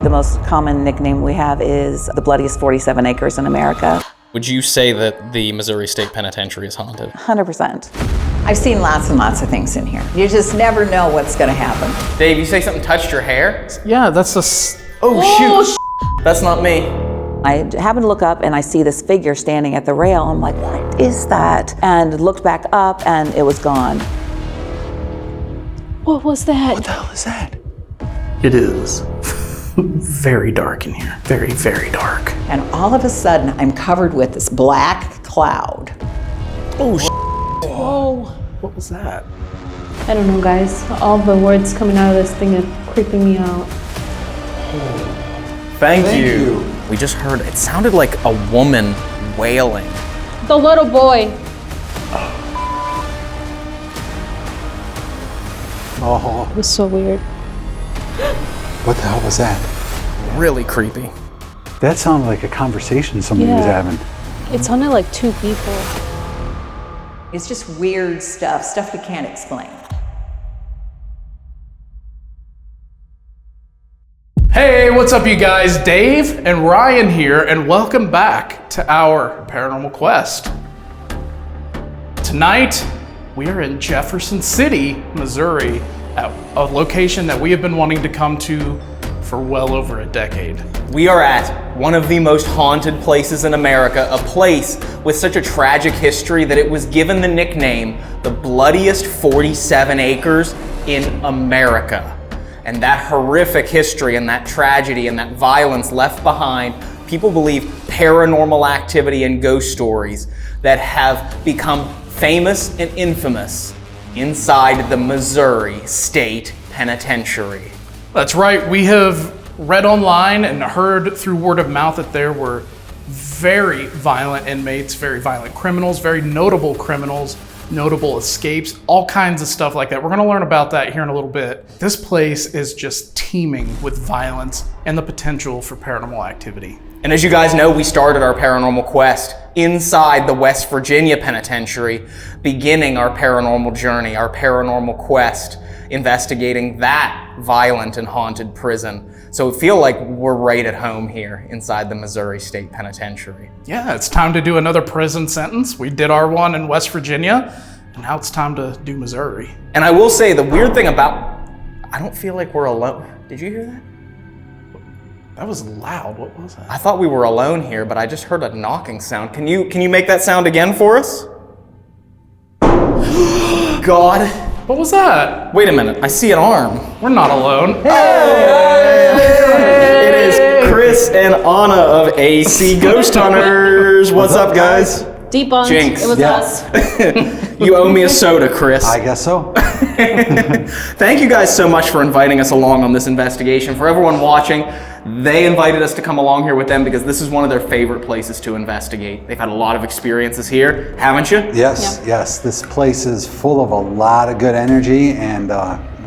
The most common nickname we have is the bloodiest 47 acres in America. Would you say that the Missouri State Penitentiary is haunted? 100%. I've seen lots and lots of things in here. You just never know what's gonna happen. Dave, you say something touched your hair? Yeah, that's a... Oh, shoot. That's not me. I happened to look up and I see this figure standing at the rail. I'm like, what is that? And looked back up and it was gone. What was that? What the hell is that? It is very dark in here. Very, very dark. And all of a sudden, I'm covered with this black cloud. Oh, Whoa. what was that? I don't know, guys. All the words coming out of this thing are creeping me out. Thank you. We just heard, it sounded like a woman wailing. The little boy. Oh, It was so weird. What the hell was that? Really creepy. That sounded like a conversation somebody was Yeah. having. It sounded like two people. It's just weird stuff you can't explain. hey, what's up, you guys? Dave and Ryan here, and welcome back to our paranormal quest. Tonight, we are in Jefferson City, Missouri, at a location that we have been wanting to come to for well over a decade. We are at one of the most haunted places in America, a place with such a tragic history that it was given the nickname the bloodiest 47 acres in America. And that horrific history and that tragedy and that violence left behind, people believe, paranormal activity and ghost stories that have become famous and infamous inside the Missouri State Penitentiary. That's right, we have read online and heard through word of mouth that there were very violent inmates, very violent criminals, very notable criminals, notable escapes, all kinds of stuff like that. We're gonna learn about that here in a little bit. This place is just teeming with violence and the potential for paranormal activity. And as you guys know, we started our paranormal quest inside the West Virginia Penitentiary, beginning our paranormal journey, our paranormal quest, investigating that violent and haunted prison. So we feel like we're right at home here inside the Missouri State Penitentiary. Yeah, it's time to do another prison sentence. We did our one in West Virginia, and now it's time to do Missouri. And I will say, the weird thing about, I don't feel like we're alone. Did you hear that? That was loud, what was that? I thought we were alone here, but I just heard a knocking sound. Can you make that sound again for us? God. What was that? Wait a minute, I see an arm. We're not alone. It is Chris and Anna of AC Ghost Hunters. What's up, guys? Debunked. Jinx. It was Yeah. us. You owe me a soda, Chris. I guess so. Thank you guys so much for inviting us along on this investigation. For everyone watching, they invited us to come along here with them because this is one of their favorite places to investigate. They've had a lot of experiences here, haven't you? Yes, yes. This place is full of a lot of good energy, and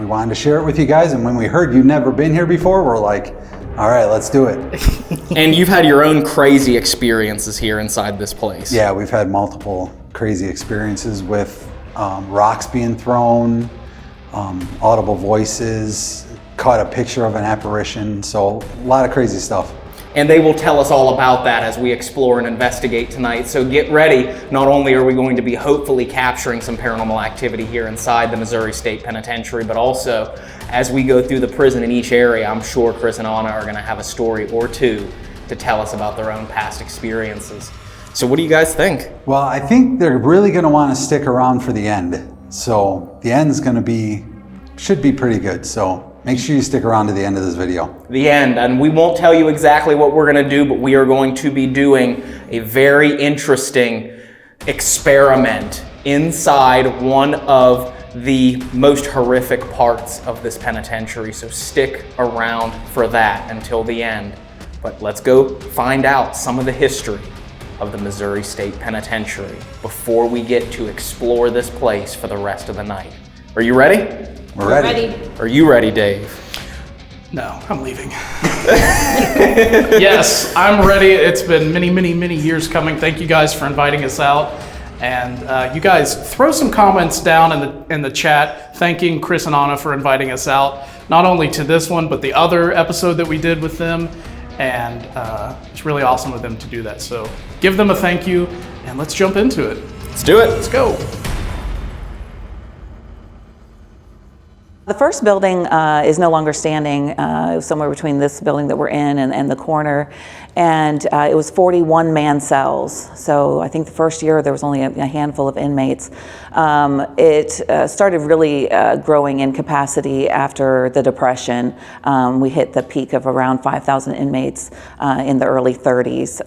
we wanted to share it with you guys. And when we heard you'd never been here before, we're like, all right, let's do it. And you've had your own crazy experiences here inside this place. Yeah, we've had multiple crazy experiences with rocks being thrown, audible voices, caught a picture of an apparition, so a lot of crazy stuff. And they will tell us all about that as we explore and investigate tonight. So get ready. Not only are we going to be hopefully capturing some paranormal activity here inside the Missouri State Penitentiary, but also as we go through the prison in each area, I'm sure Chris and Anna are going to have a story or two to tell us about their own past experiences. So what do you guys think? Well, I think they're really going to want to stick around for the end. So the end's going to should be pretty good. So make sure you stick around to the end of this video. The end, and we won't tell you exactly what we're going to do, but we are going to be doing a very interesting experiment inside one of the most horrific parts of this penitentiary. So stick around for that until the end. But let's go find out some of the history of the Missouri State Penitentiary before we get to explore this place for the rest of the night. Are you ready? We're ready. Are you ready, Dave? No, I'm leaving. Yes, I'm ready. It's been many, many, many years coming. Thank you guys for inviting us out. And you guys throw some comments down in the chat thanking Chris and Anna for inviting us out. not only to this one, but the other episode that we did with them. And it's really awesome of them to do that. So give them a thank you, and let's jump into it. Let's do it. Let's go. The first building is no longer standing. It was somewhere between this building that we're in and the corner. And it was 41 man cells. So I think the first year there was only a handful of inmates. It started really growing in capacity after the Depression. We hit the peak of around 5,000 inmates in the early 30s.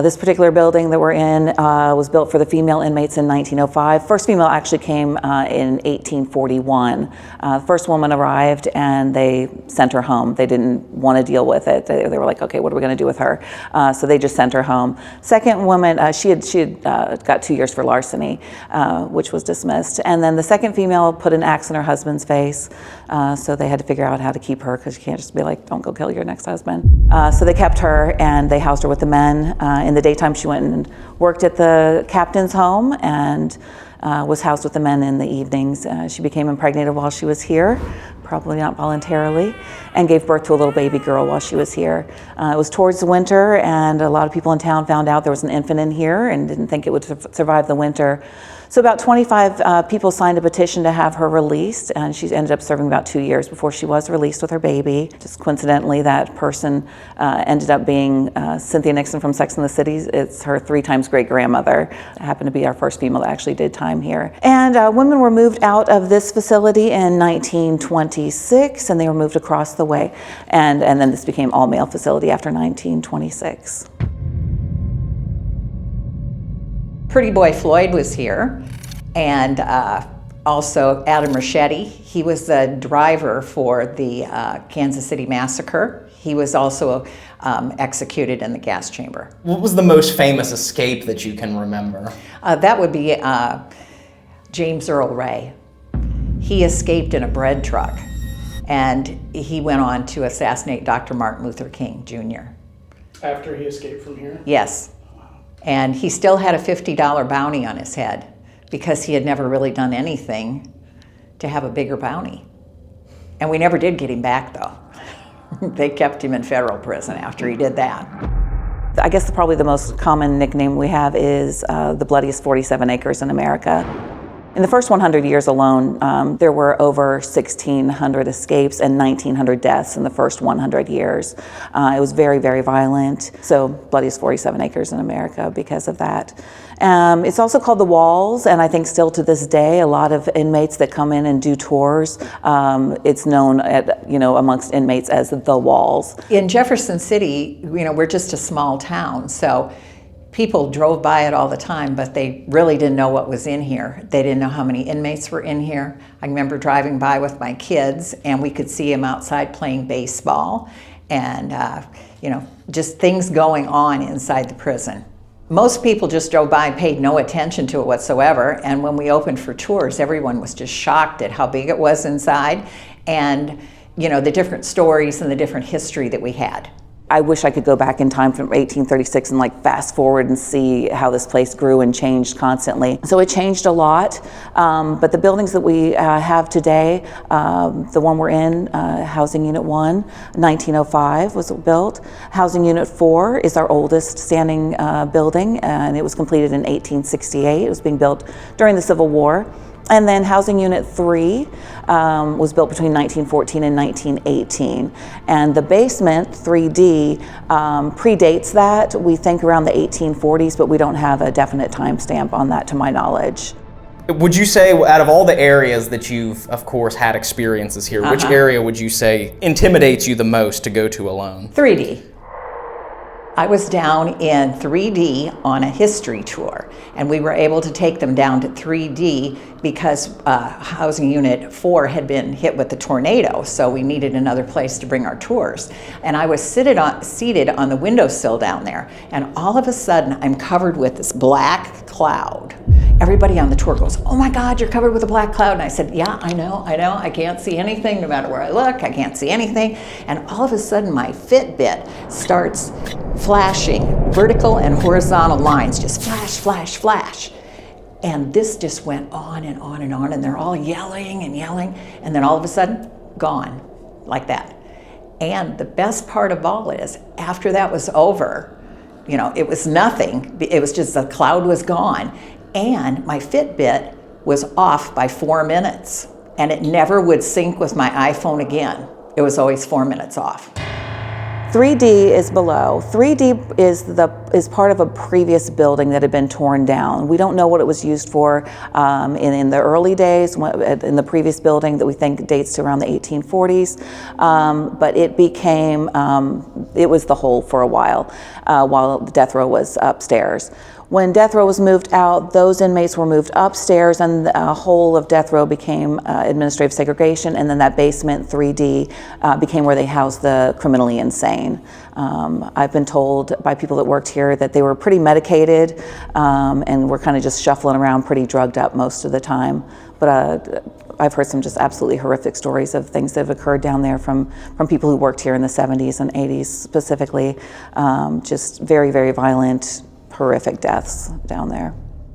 This particular building that we're in was built for the female inmates in 1905. First female actually came in 1841. The first woman arrived and they sent her home. They didn't want to deal with it. They were like, okay, what are we going to do with her? So they just sent her home. Second woman, she had got 2 years for larceny, which was dismissed. And then the second female put an axe in her husband's face. So they had to figure out how to keep her, because you can't just be like, don't go kill your next husband. So they kept her and they housed her with the men. In the daytime, she went and worked at the captain's home and was housed with the men in the evenings. She became impregnated while she was here, probably not voluntarily, and gave birth to a little baby girl while she was here. It was towards the winter, and a lot of people in town found out there was an infant in here and didn't think it would survive the winter. So about 25 people signed a petition to have her released, and she ended up serving about 2 years before she was released with her baby. Just coincidentally, that person ended up being Cynthia Nixon from Sex and the City. It's her 3 times great-grandmother. It happened to be our first female that actually did time here. And women were moved out of this facility in 1926, and they were moved across the way. And then this became all-male facility after 1926. Pretty Boy Floyd was here, and also Adam Rachetti. He was the driver for the Kansas City Massacre. He was also executed in the gas chamber. What was the most famous escape that you can remember? That would be James Earl Ray. He escaped in a bread truck, and he went on to assassinate Dr. Martin Luther King Jr. After he escaped from here? Yes. And he still had a $50 bounty on his head because he had never really done anything to have a bigger bounty. And we never did get him back, though. They kept him in federal prison after he did that. I guess probably the most common nickname we have is the bloodiest 47 acres in America. In the first 100 years alone, there were over 1,600 escapes and 1,900 deaths in the first 100 years. It was very, very violent. So bloodiest 47 acres in America because of that. It's also called the Walls, and I think still to this day, a lot of inmates that come in and do tours, it's known amongst inmates as the Walls. In Jefferson City, we're just a small town, so people drove by it all the time, but they really didn't know what was in here. They didn't know how many inmates were in here. I remember driving by with my kids, and we could see them outside playing baseball, and just things going on inside the prison. Most people just drove by and paid no attention to it whatsoever, and when we opened for tours, everyone was just shocked at how big it was inside, and the different stories and the different history that we had. I wish I could go back in time from 1836 and fast forward and see how this place grew and changed constantly. So it changed a lot, but the buildings that we have today, the one we're in, Housing Unit 1, 1905 was built. Housing Unit 4 is our oldest standing building, and it was completed in 1868. It was being built during the Civil War. And then Housing Unit 3 was built between 1914 and 1918. And the basement, 3D, predates that. We think around the 1840s, but we don't have a definite timestamp on that to my knowledge. Would you say, out of all the areas that you've, of course, had experiences here, which area would you say intimidates you the most to go to alone? 3D. I was down in 3D on a history tour, and we were able to take them down to 3D because Housing Unit 4 had been hit with the tornado, so we needed another place to bring our tours. And I was seated on the windowsill down there, and all of a sudden I'm covered with this black cloud. Everybody on the tour goes, "Oh my God, you're covered with a black cloud." And I said, "Yeah, I know, I can't see anything no matter where I look, I can't see anything." And all of a sudden my Fitbit starts flashing vertical and horizontal lines, just flash, flash, flash. And this just went on and on and on, and they're all yelling and yelling, and then all of a sudden, gone, like that. And the best part of all is, after that was over, you know, it was nothing. It was just the cloud was gone. And my Fitbit was off by 4 minutes, and it never would sync with my iPhone again. It was always 4 minutes off. 3D is below. 3D is part of a previous building that had been torn down. We don't know what it was used for in the early days, in the previous building that we think dates to around the 1840s, but it became, it was the hole for a while the death row was upstairs. When death row was moved out, those inmates were moved upstairs, and the whole of death row became administrative segregation, and then that basement 3D became where they housed the criminally insane. I've been told by people that worked here that they were pretty medicated and were kind of just shuffling around pretty drugged up most of the time. But I've heard some just absolutely horrific stories of things that have occurred down there from people who worked here in the 70s and 80s specifically. Just very, very violent, horrific deaths down there.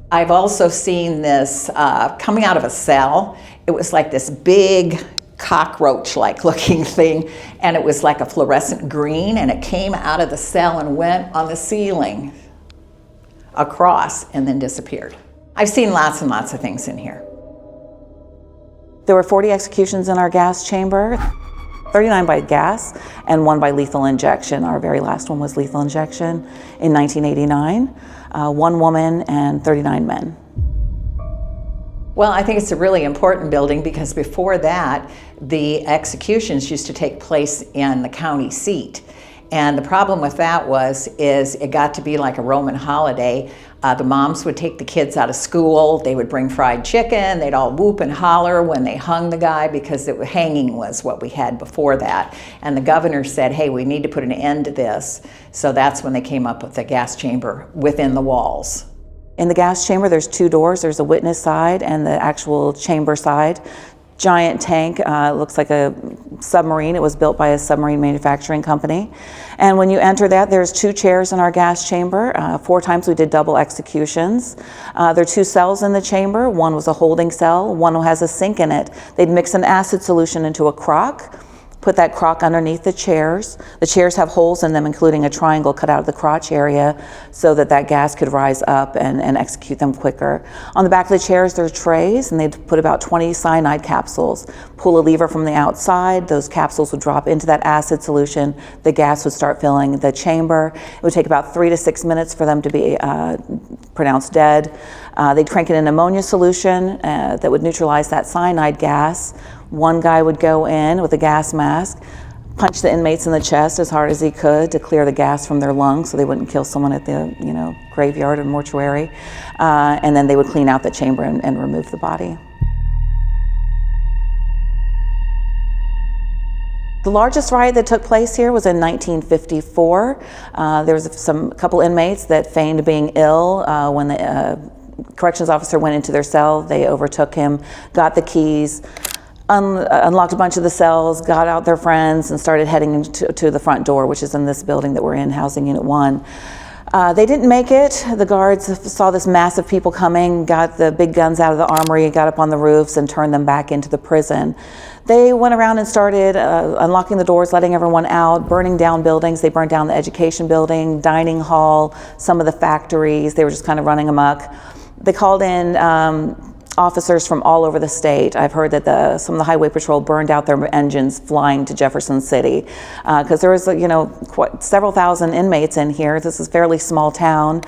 I've also seen this coming out of a cell. It was like this big cockroach-like looking thing, and it was like a fluorescent green, and it came out of the cell and went on the ceiling across and then disappeared. I've seen lots and lots of things in here. There were 40 executions in our gas chamber, 39 by gas and 1 by lethal injection. Our very last one was lethal injection in 1989. 1 woman and 39 men. Well, I think it's a really important building because before that, the executions used to take place in the county seat. And the problem with that is it got to be like a Roman holiday. The moms would take the kids out of school, they would bring fried chicken, they'd all whoop and holler when they hung the guy because hanging was what we had before that. And the governor said, hey, we need to put an end to this. So that's when they came up with the gas chamber within the walls. In the gas chamber, there's 2 doors. There's a witness side and the actual chamber side. Giant tank, looks like a submarine. It was built by a submarine manufacturing company. And when you enter that, there's 2 chairs in our gas chamber. 4 times we did double executions. There are 2 cells in the chamber. One was a holding cell, one has a sink in it. They'd mix an acid solution into a crock, put that crock underneath the chairs. The chairs have holes in them, including a triangle cut out of the crotch area so that that gas could rise up and execute them quicker. On the back of the chairs, there are trays, and they'd put about 20 cyanide capsules. Pull a lever from the outside, those capsules would drop into that acid solution. The gas would start filling the chamber. It would take about 3 to 6 minutes for them to be pronounced dead. They'd crank in an ammonia solution that would neutralize that cyanide gas. One guy would go in with a gas mask, punch the inmates in the chest as hard as he could to clear the gas from their lungs so they wouldn't kill someone at the graveyard or mortuary. And then they would clean out the chamber and remove the body. The largest riot that took place here was in 1954. There was a couple inmates that feigned being ill when the corrections officer went into their cell. They overtook him, got the keys, unlocked a bunch of the cells, got out their friends, and started heading to the front door, which is in this building that we're in, Housing Unit 1. They didn't make it. The guards saw this mass of people coming, got the big guns out of the armory, got up on the roofs, and turned them back into the prison. They went around and started unlocking the doors, letting everyone out, burning down buildings. They burned down the education building, dining hall, some of the factories. They were just kind of running amok. They called in officers from all over the state. I've heard that some of the highway patrol burned out their engines flying to Jefferson City because there was, several thousand inmates in here. This is a fairly small town.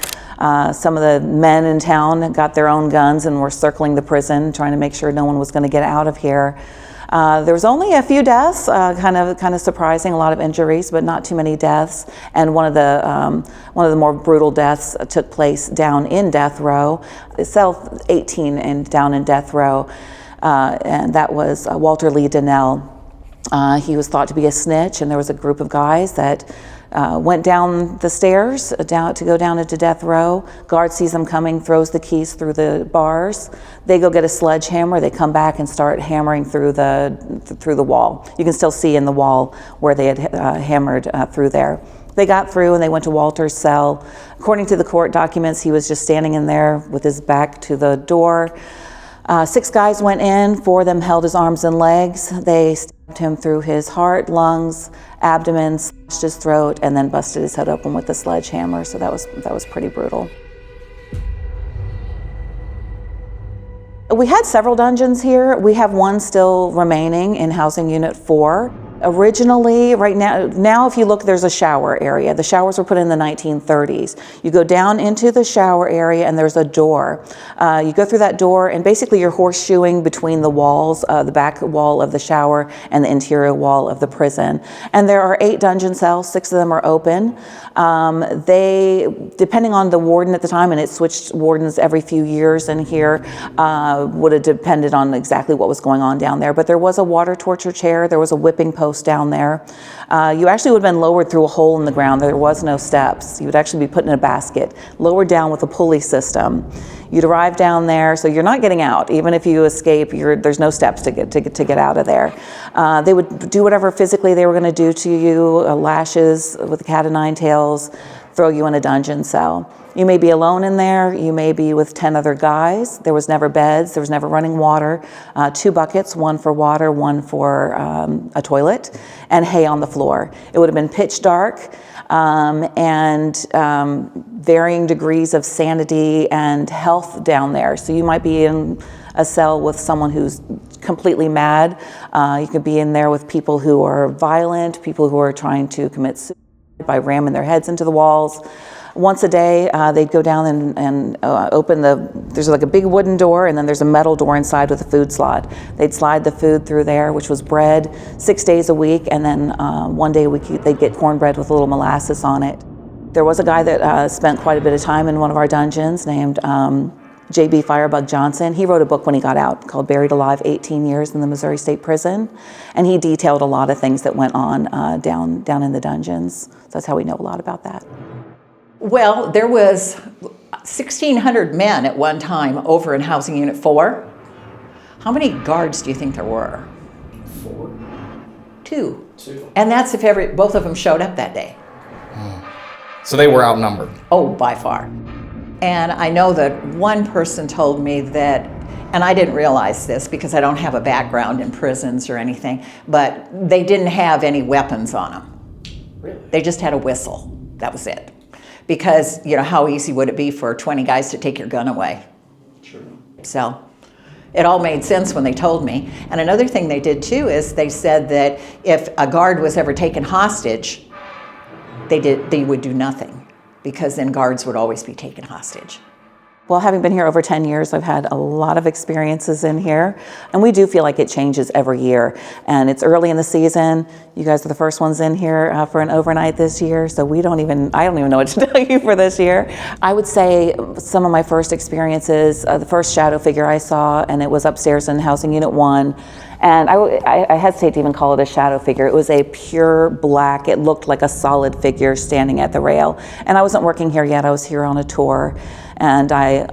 Some of the men in town got their own guns and were circling the prison, trying to make sure no one was going to get out of here. There was only a few deaths, kind of surprising, a lot of injuries, but not too many deaths. And one of the more brutal deaths took place down in death row, cell 18 and down in death row, and that was Walter Lee Donnell. He was thought to be a snitch, and there was a group of guys that went down the stairs to go down into death row. Guard sees them coming, throws the keys through the bars. They go get a sledgehammer. They come back and start hammering through the wall. You can still see in the wall where they had hammered through there. They got through and they went to Walter's cell. According to the court documents, he was just standing in there with his back to the door. 6 guys went in, 4 of them held his arms and legs. They stabbed him through his heart, lungs, abdomen, slashed his throat, and then busted his head open with a sledgehammer. So that was pretty brutal. We had several dungeons here. We have one still remaining in Housing Unit 4. Originally, right now if you look, there's a shower area. The showers were put in the 1930s. You go down into the shower area and there's a door. You go through that door and basically you're horseshoeing between the walls, the back wall of the shower and the interior wall of the prison. And there are 8 dungeon cells, 6 of them are open. Depending on the warden at the time, and it switched wardens every few years in here, would have depended on exactly what was going on down there. But there was a water torture chair, there was a whipping post down there. You actually would have been lowered through a hole in the ground. There was no steps. You would actually be put in a basket, lowered down with a pulley system. You'd arrive down there, so you're not getting out. Even if you escape, there's no steps to get out of there. They would do whatever physically they were going to do to you, lashes with a cat of 9 tails, throw you in a dungeon cell. You may be alone in there, you may be with 10 other guys. There was never beds, there was never running water. 2 buckets, one for water, one for a toilet, and hay on the floor. It would have been pitch dark, and varying degrees of sanity and health down there. So you might be in a cell with someone who's completely mad. You could be in there with people who are violent, people who are trying to commit suicide by ramming their heads into the walls. Once a day, they'd go down and open there's like a big wooden door, and then there's a metal door inside with a food slot. They'd slide the food through there, which was bread, 6 days a week, and then 1 day a week they'd get cornbread with a little molasses on it. There was a guy that spent quite a bit of time in one of our dungeons named J.B. Firebug Johnson. He wrote a book when he got out called Buried Alive, 18 Years in the Missouri State Prison, and he detailed a lot of things that went on down in the dungeons. So that's how we know a lot about that. Well, there was 1,600 men at one time over in Housing Unit 4. How many guards do you think there were? 4. 2. And that's if both of them showed up that day. So they were outnumbered. Oh, by far. And I know that one person told me that, and I didn't realize this because I don't have a background in prisons or anything, but they didn't have any weapons on them. Really? They just had a whistle. That was it. Because, how easy would it be for 20 guys to take your gun away? True. So it all made sense when they told me. And another thing they did too is they said that if a guard was ever taken hostage, they would do nothing, because then guards would always be taken hostage. Well, having been here over 10 years, I've had a lot of experiences in here, and we do feel like it changes every year. And it's early in the season. You guys are the first ones in here for an overnight this year, so I don't even know what to tell you for this year. I would say some of my first experiences, the first shadow figure I saw, and it was upstairs in Housing Unit 1. And I hesitate to even call it a shadow figure. It was a pure black, it looked like a solid figure standing at the rail. And I wasn't working here yet, I was here on a tour. And I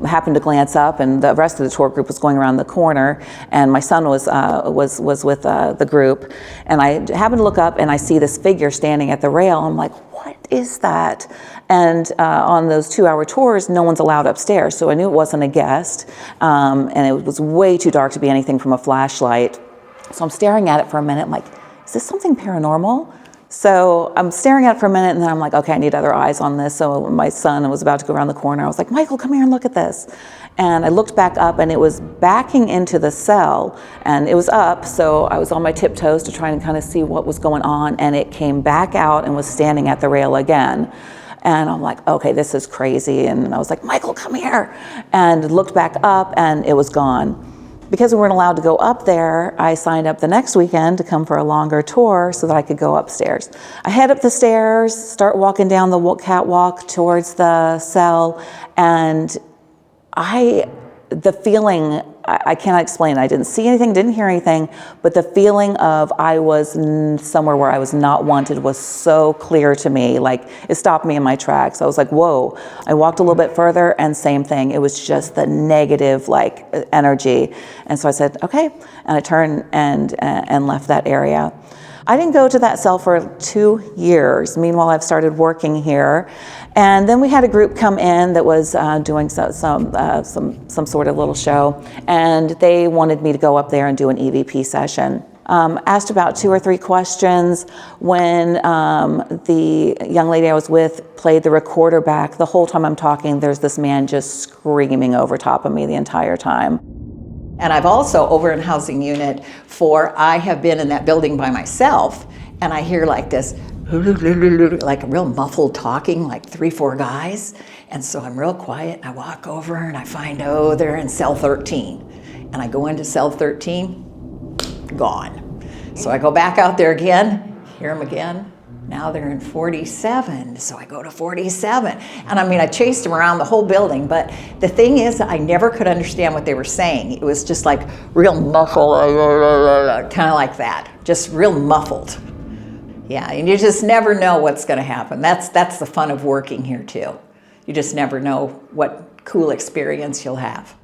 happened to glance up, and the rest of the tour group was going around the corner, and my son was with the group. And I happened to look up, and I see this figure standing at the rail. I'm like, what is that? And on those 2-hour tours, no one's allowed upstairs, so I knew it wasn't a guest. And it was way too dark to be anything from a flashlight. So I'm staring at it for a minute. I'm like, is this something paranormal? So I'm staring at it for a minute, and then I'm like, okay, I need other eyes on this. So my son was about to go around the corner. I was like, Michael, come here and look at this. And I looked back up, and it was backing into the cell, and it was up. So I was on my tiptoes to try and kind of see what was going on, and it came back out and was standing at the rail again. And I'm like, okay, this is crazy. And I was like, Michael, come here. And looked back up, and it was gone. Because we weren't allowed to go up there, I signed up the next weekend to come for a longer tour so that I could go upstairs. I head up the stairs, start walking down the catwalk towards the cell, and the feeling, I cannot explain. I didn't see anything, didn't hear anything, but the feeling of I was somewhere where I was not wanted was so clear to me. Like, it stopped me in my tracks. I was like, whoa. I walked a little bit further, and same thing. It was just the negative energy. And so I said, okay. And I turned and left that area. I didn't go to that cell for 2 years. Meanwhile, I've started working here. And then we had a group come in that was doing some sort of little show, and they wanted me to go up there and do an EVP session. Asked about 2 or 3 questions. When the young lady I was with played the recorder back, the whole time I'm talking, there's this man just screaming over top of me the entire time. And I've also, over in Housing Unit 4, I have been in that building by myself, and I hear like this, like a real muffled talking, like 3, 4 guys. And so I'm real quiet, and I walk over and I find, oh, they're in cell 13. And I go into cell 13, gone. So I go back out there again, hear them again. Now they're in 47, so I go to 47. And I mean, I chased them around the whole building, but the thing is, I never could understand what they were saying. It was just like real muffled, kind of like that, just real muffled. Yeah, and you just never know what's gonna happen. That's the fun of working here too. You just never know what cool experience you'll have.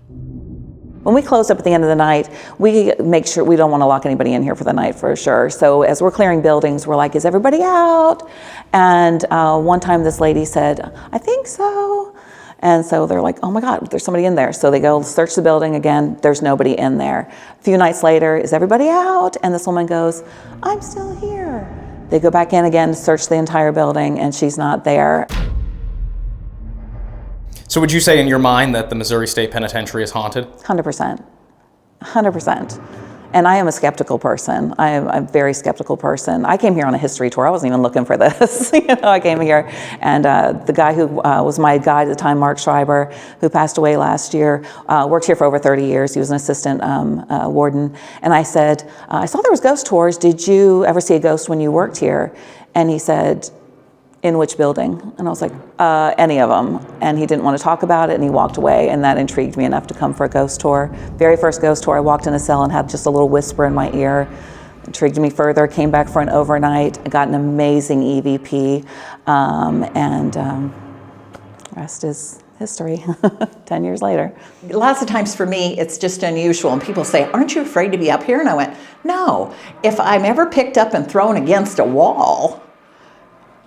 When we close up at the end of the night, we make sure we don't want to lock anybody in here for the night for sure. So as we're clearing buildings, we're like, is everybody out? And one time this lady said, I think so. And so they're like, oh my God, there's somebody in there. So they go search the building again, there's nobody in there. A few nights later, is everybody out? And this woman goes, I'm still here. They go back in again, search the entire building, and she's not there. So would you say in your mind that the Missouri State Penitentiary is haunted? 100%. 100%. And I am a skeptical person. I am a very skeptical person. I came here on a history tour. I wasn't even looking for this. I came here, and the guy who was my guide at the time, Mark Schreiber, who passed away last year, worked here for over 30 years. He was an assistant warden. And I said, I saw there was ghost tours. Did you ever see a ghost when you worked here? And he said, in which building? And I was like, any of them. And he didn't want to talk about it, and he walked away, and that intrigued me enough to come for a ghost tour. Very first ghost tour, I walked in a cell and had just a little whisper in my ear. Intrigued me further, came back for an overnight, got an amazing EVP, and rest is history, 10 years later. Lots of times for me, it's just unusual, and people say, aren't you afraid to be up here? And I went, no. If I'm ever picked up and thrown against a wall,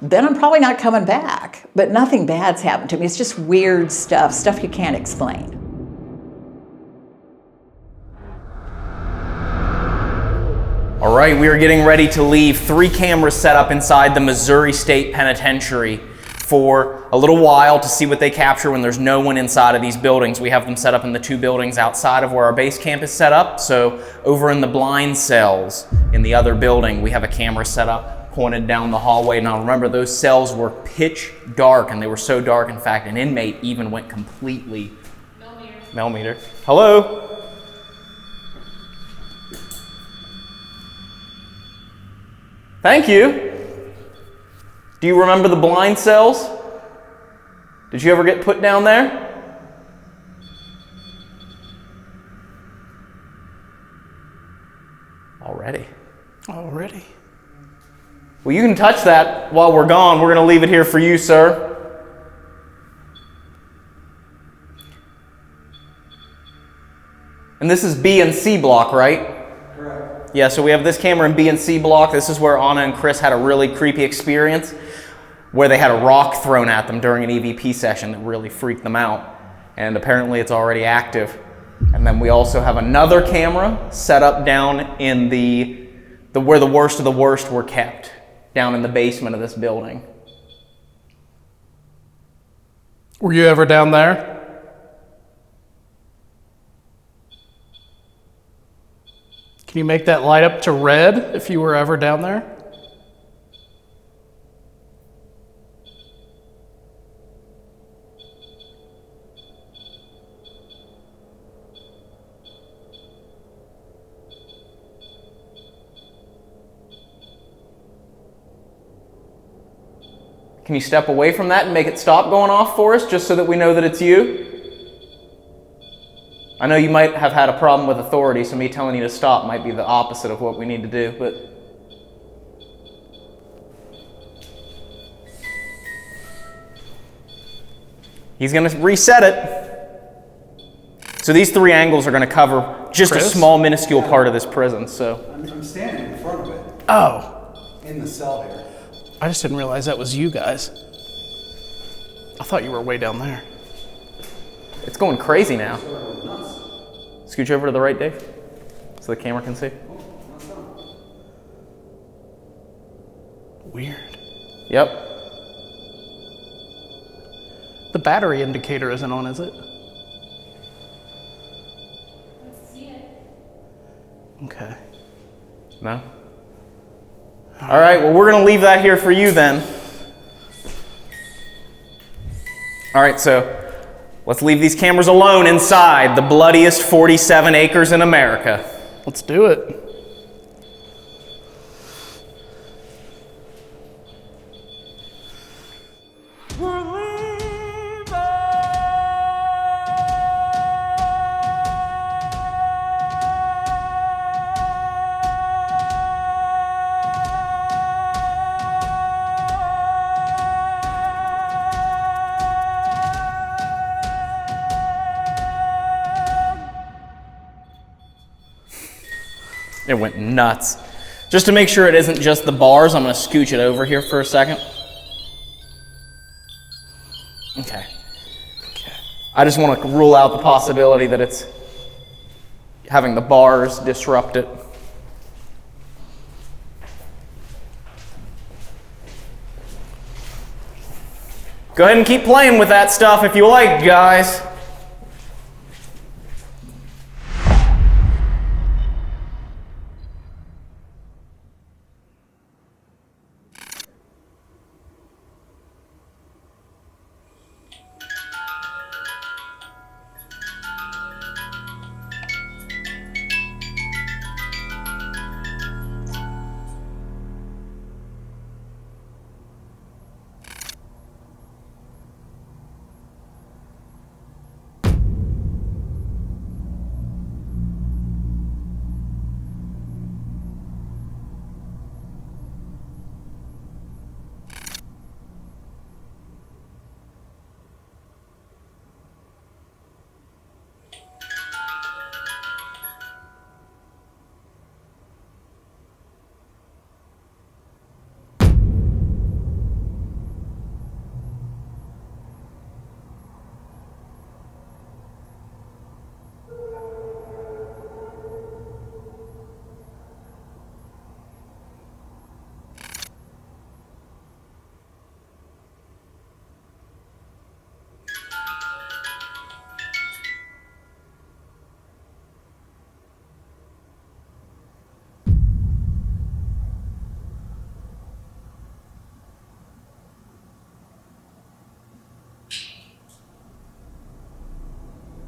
then I'm probably not coming back. But nothing bad's happened to me. It's just weird stuff you can't explain. All right, we are getting ready to leave. 3 cameras set up inside the Missouri State Penitentiary for a little while to see what they capture when there's no one inside of these buildings. We have them set up in the 2 buildings outside of where our base camp is set up. So over in the blind cells in the other building, we have a camera set up pointed down the hallway. Now remember, those cells were pitch dark, and they were so dark, in fact, an inmate even went completely millimeter. Hello? Thank you. Do you remember the blind cells? Did you ever get put down there? Already. Well, you can touch that while we're gone. We're going to leave it here for you, sir. And this is B and C block, right? Correct. Yeah, so we have this camera in B and C block. This is where Anna and Chris had a really creepy experience where they had a rock thrown at them during an EVP session that really freaked them out. And apparently it's already active. And then we also have another camera set up down in the where the worst of the worst were kept, down in the basement of this building. Were you ever down there? Can you make that light up to red if you were ever down there? Can you step away from that and make it stop going off for us, just so that we know that it's you? I know you might have had a problem with authority, so me telling you to stop might be the opposite of what we need to do, but... He's going to reset it. So these 3 angles are going to cover just Chris? a small, minuscule part of this prison, so... I'm standing in front of it. Oh. in the cell here. I just didn't realize that was you guys. I thought you were way down there. It's going crazy now. Scooch over to the right, Dave, so the camera can see. Weird. Yep. The battery indicator isn't on, is it? Okay. No? All right, well, we're going to leave that here for you then. All right, so let's leave these cameras alone inside the bloodiest 47 acres in America. Let's do it. It went nuts. Just to make sure it isn't just the bars, I'm going to scooch it over here for a second. Okay. I just want to rule out the possibility that it's having the bars disrupt it. Go ahead and keep playing with that stuff if you like, guys.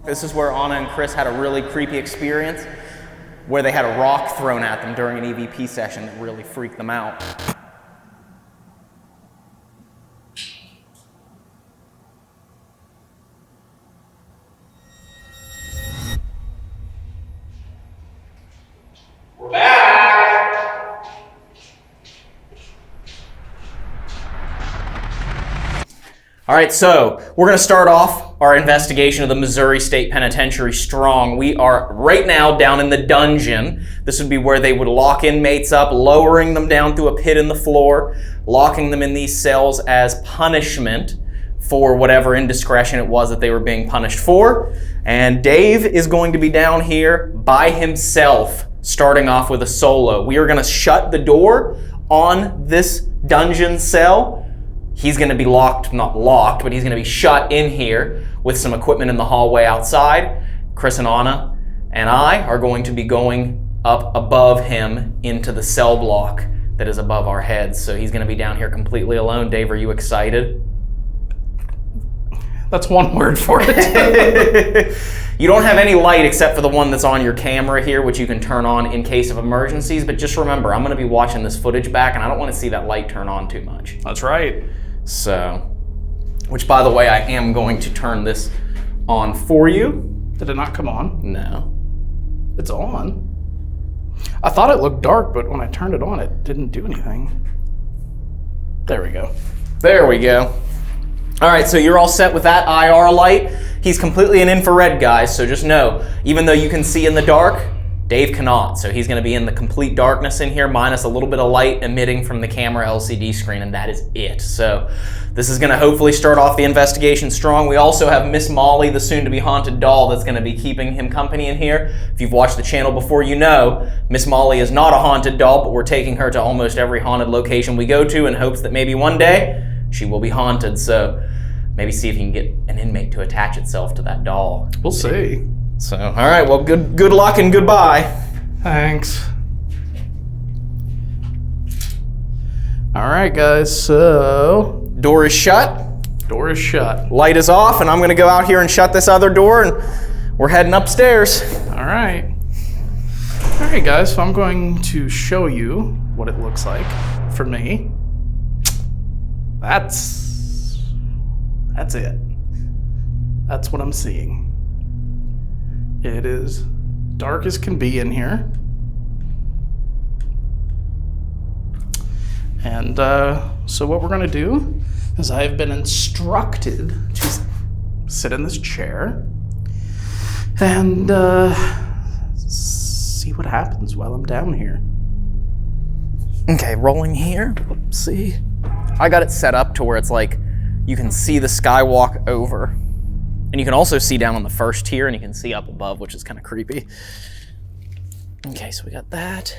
This is where Anna and Chris had a really creepy experience where they had a rock thrown at them during an EVP session that really freaked them out. We're back! All right, so we're going to start off our investigation of the Missouri State Penitentiary strong. We are right now down in the dungeon. This would be where they would lock inmates up, lowering them down through a pit in the floor, locking them in these cells as punishment for whatever indiscretion it was that they were being punished for. And Dave is going to be down here by himself, starting off with a solo. We are going to shut the door on this dungeon cell. He's going to be locked, not locked, but he's going to be shut in here with some equipment in the hallway outside. Chris and Anna and I are going to be going up above him into the cell block that is above our heads. So he's going to be down here completely alone. Dave, are you excited? That's one word for it. You don't have any light except for the one that's on your camera here, which you can turn on in case of emergencies. But just remember, I'm going to be watching this footage back, and I don't want to see that light turn on too much. That's right. So, which by the way, I am going to turn this on for you. Did it not come on? No. It's on. I thought it looked dark, but when I turned it on, it didn't do anything. There we go. There we go. All right, so you're all set with that IR light. He's completely an infrared guy, so just know, even though you can see in the dark, Dave cannot, so he's gonna be in the complete darkness in here, minus a little bit of light emitting from the camera LCD screen, and that is it. So this is gonna hopefully start off the investigation strong. We also have Miss Molly, the soon-to-be haunted doll, that's gonna be keeping him company in here. If you've watched the channel before, you know Miss Molly is not a haunted doll, but we're taking her to almost every haunted location we go to in hopes that maybe one day she will be haunted. So maybe see if you can get an inmate to attach itself to that doll. We'll see. So, all right, well, good luck and goodbye. Thanks. All right, guys, so Door is shut, door is shut. light is off, and I'm gonna go out here and shut this other door, and we're heading upstairs. All right. All right, guys, so I'm going to show you what it looks like for me. That's it. That's what I'm seeing. It is dark as can be in here. And so what we're gonna do is I've been instructed to sit in this chair and see what happens while I'm down here. Okay, rolling here. Let's see. I got it set up to where it's like you can see the skywalk over. And you can also see down on the first tier, and you can see up above, which is kind of creepy. Okay, so we got that.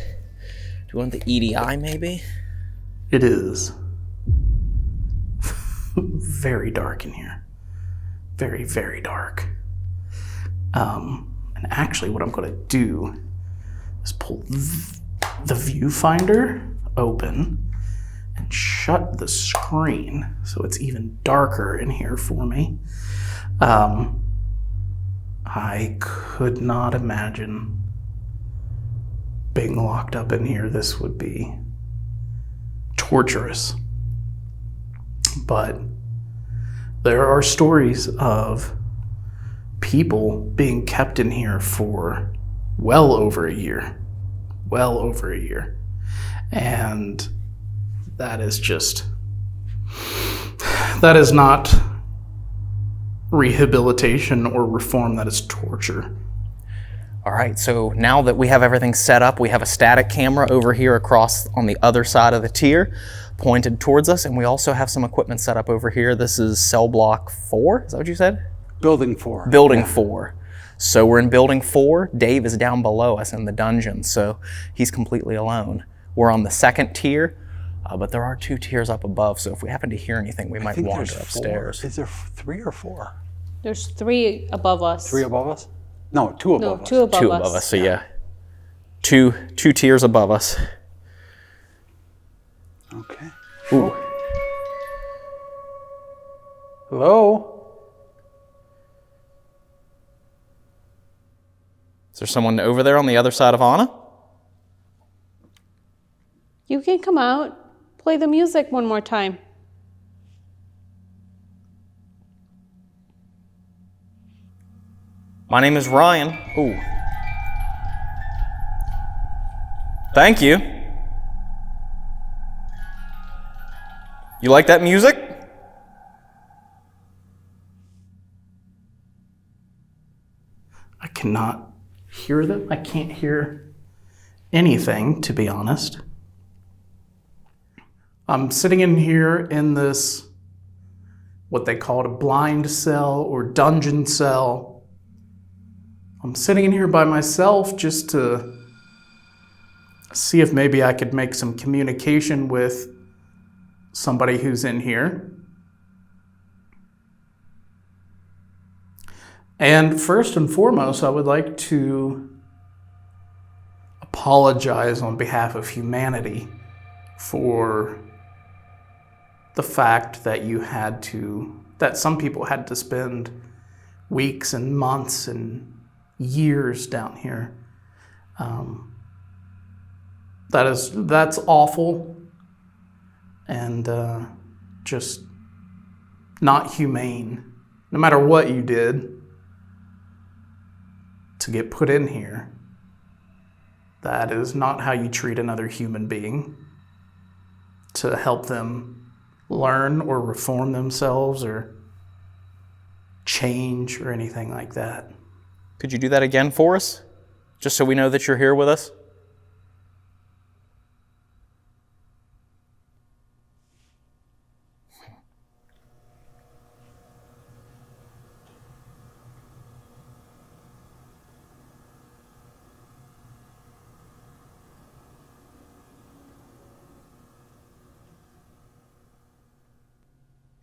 Do we want the EDI maybe? It is very dark in here. Very, very dark. And actually what I'm gonna do is pull the viewfinder open and shut the screen so it's even darker in here for me. I could not imagine being locked up in here. This would be torturous. But there are stories of people being kept in here for well over a year. Well over a year. And that is not rehabilitation or reform, that is torture. All right, so now that we have everything set up, we have a static camera over here across on the other side of the tier pointed towards us, and we also have some equipment set up over here. This is Cellblock 4, is that what you said? Building 4. Building 4. So we're in Building 4. Dave is down below us in the dungeon, so he's completely alone. We're on the second tier, but there are 2 tiers up above, so if we happen to hear anything, we might wander upstairs. 4. Is there 3 or 4? There's 3 above us. 3 above us? No, 2 above No, us. 2 above us. 2 above us, so yeah. Two tiers above us. Okay. Ooh. Hello? Is there someone over there on the other side of Anna? You can come out. Play the music one more time. My name is Ryan. Ooh. Thank you. You like that music? I cannot hear them. I can't hear anything, to be honest. I'm sitting in here in this, what they call a blind cell or dungeon cell. I'm sitting in here by myself just to see if maybe I could make some communication with somebody who's in here. And first and foremost, I would like to apologize on behalf of humanity for the fact that that some people had to spend weeks and months and years down here. That's awful and just not humane. No matter what you did to get put in here, that is not how you treat another human being to help them learn or reform themselves or change or anything like that. Could you do that again for us? Just so we know that you're here with us?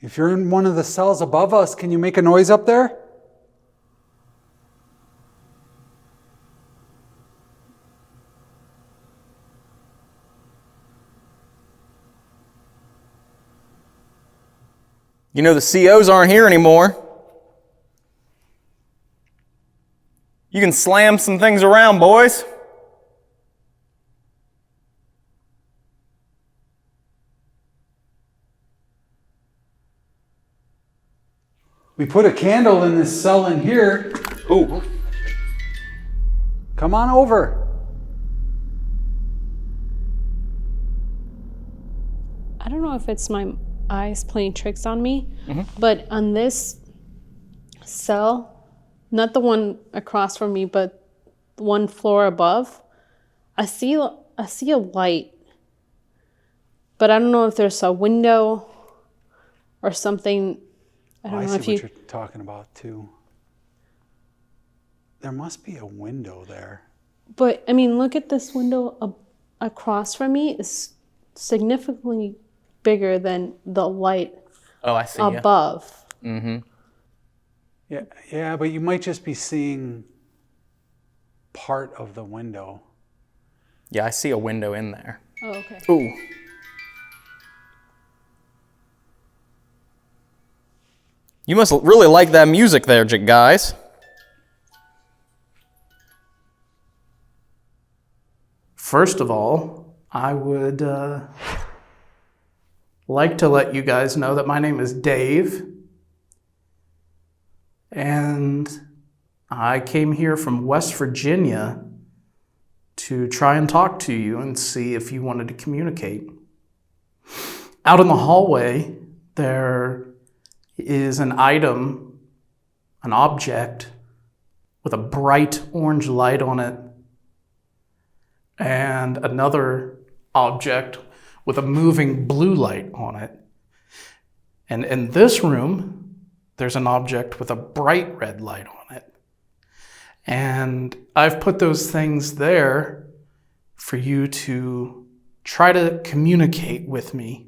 If you're in one of the cells above us, can you make a noise up there? You know the COs aren't here anymore. You can slam some things around, boys. We put a candle in this cell in here. Ooh. Come on over. I don't know if it's my eyes playing tricks on me, but on this cell, not the one across from me, but one floor above, I see a light, but I don't know if there's a window or something. I don't know if what you're talking about too. There must be a window there. But I mean, look at this window across from me is significantly bigger than the light I see. above. Mm-hmm. Yeah, but you might just be seeing part of the window. Yeah, I see a window in there. Oh, okay. Ooh. You must really like that music there, guys. First of all, I would like to let you guys know that my name is Dave, and I came here from West Virginia to try and talk to you and see if you wanted to communicate. Out in the hallway, there is an item, an object with a bright orange light on it, and another object with a moving blue light on it. And in this room, there's an object with a bright red light on it. And I've put those things there for you to try to communicate with me.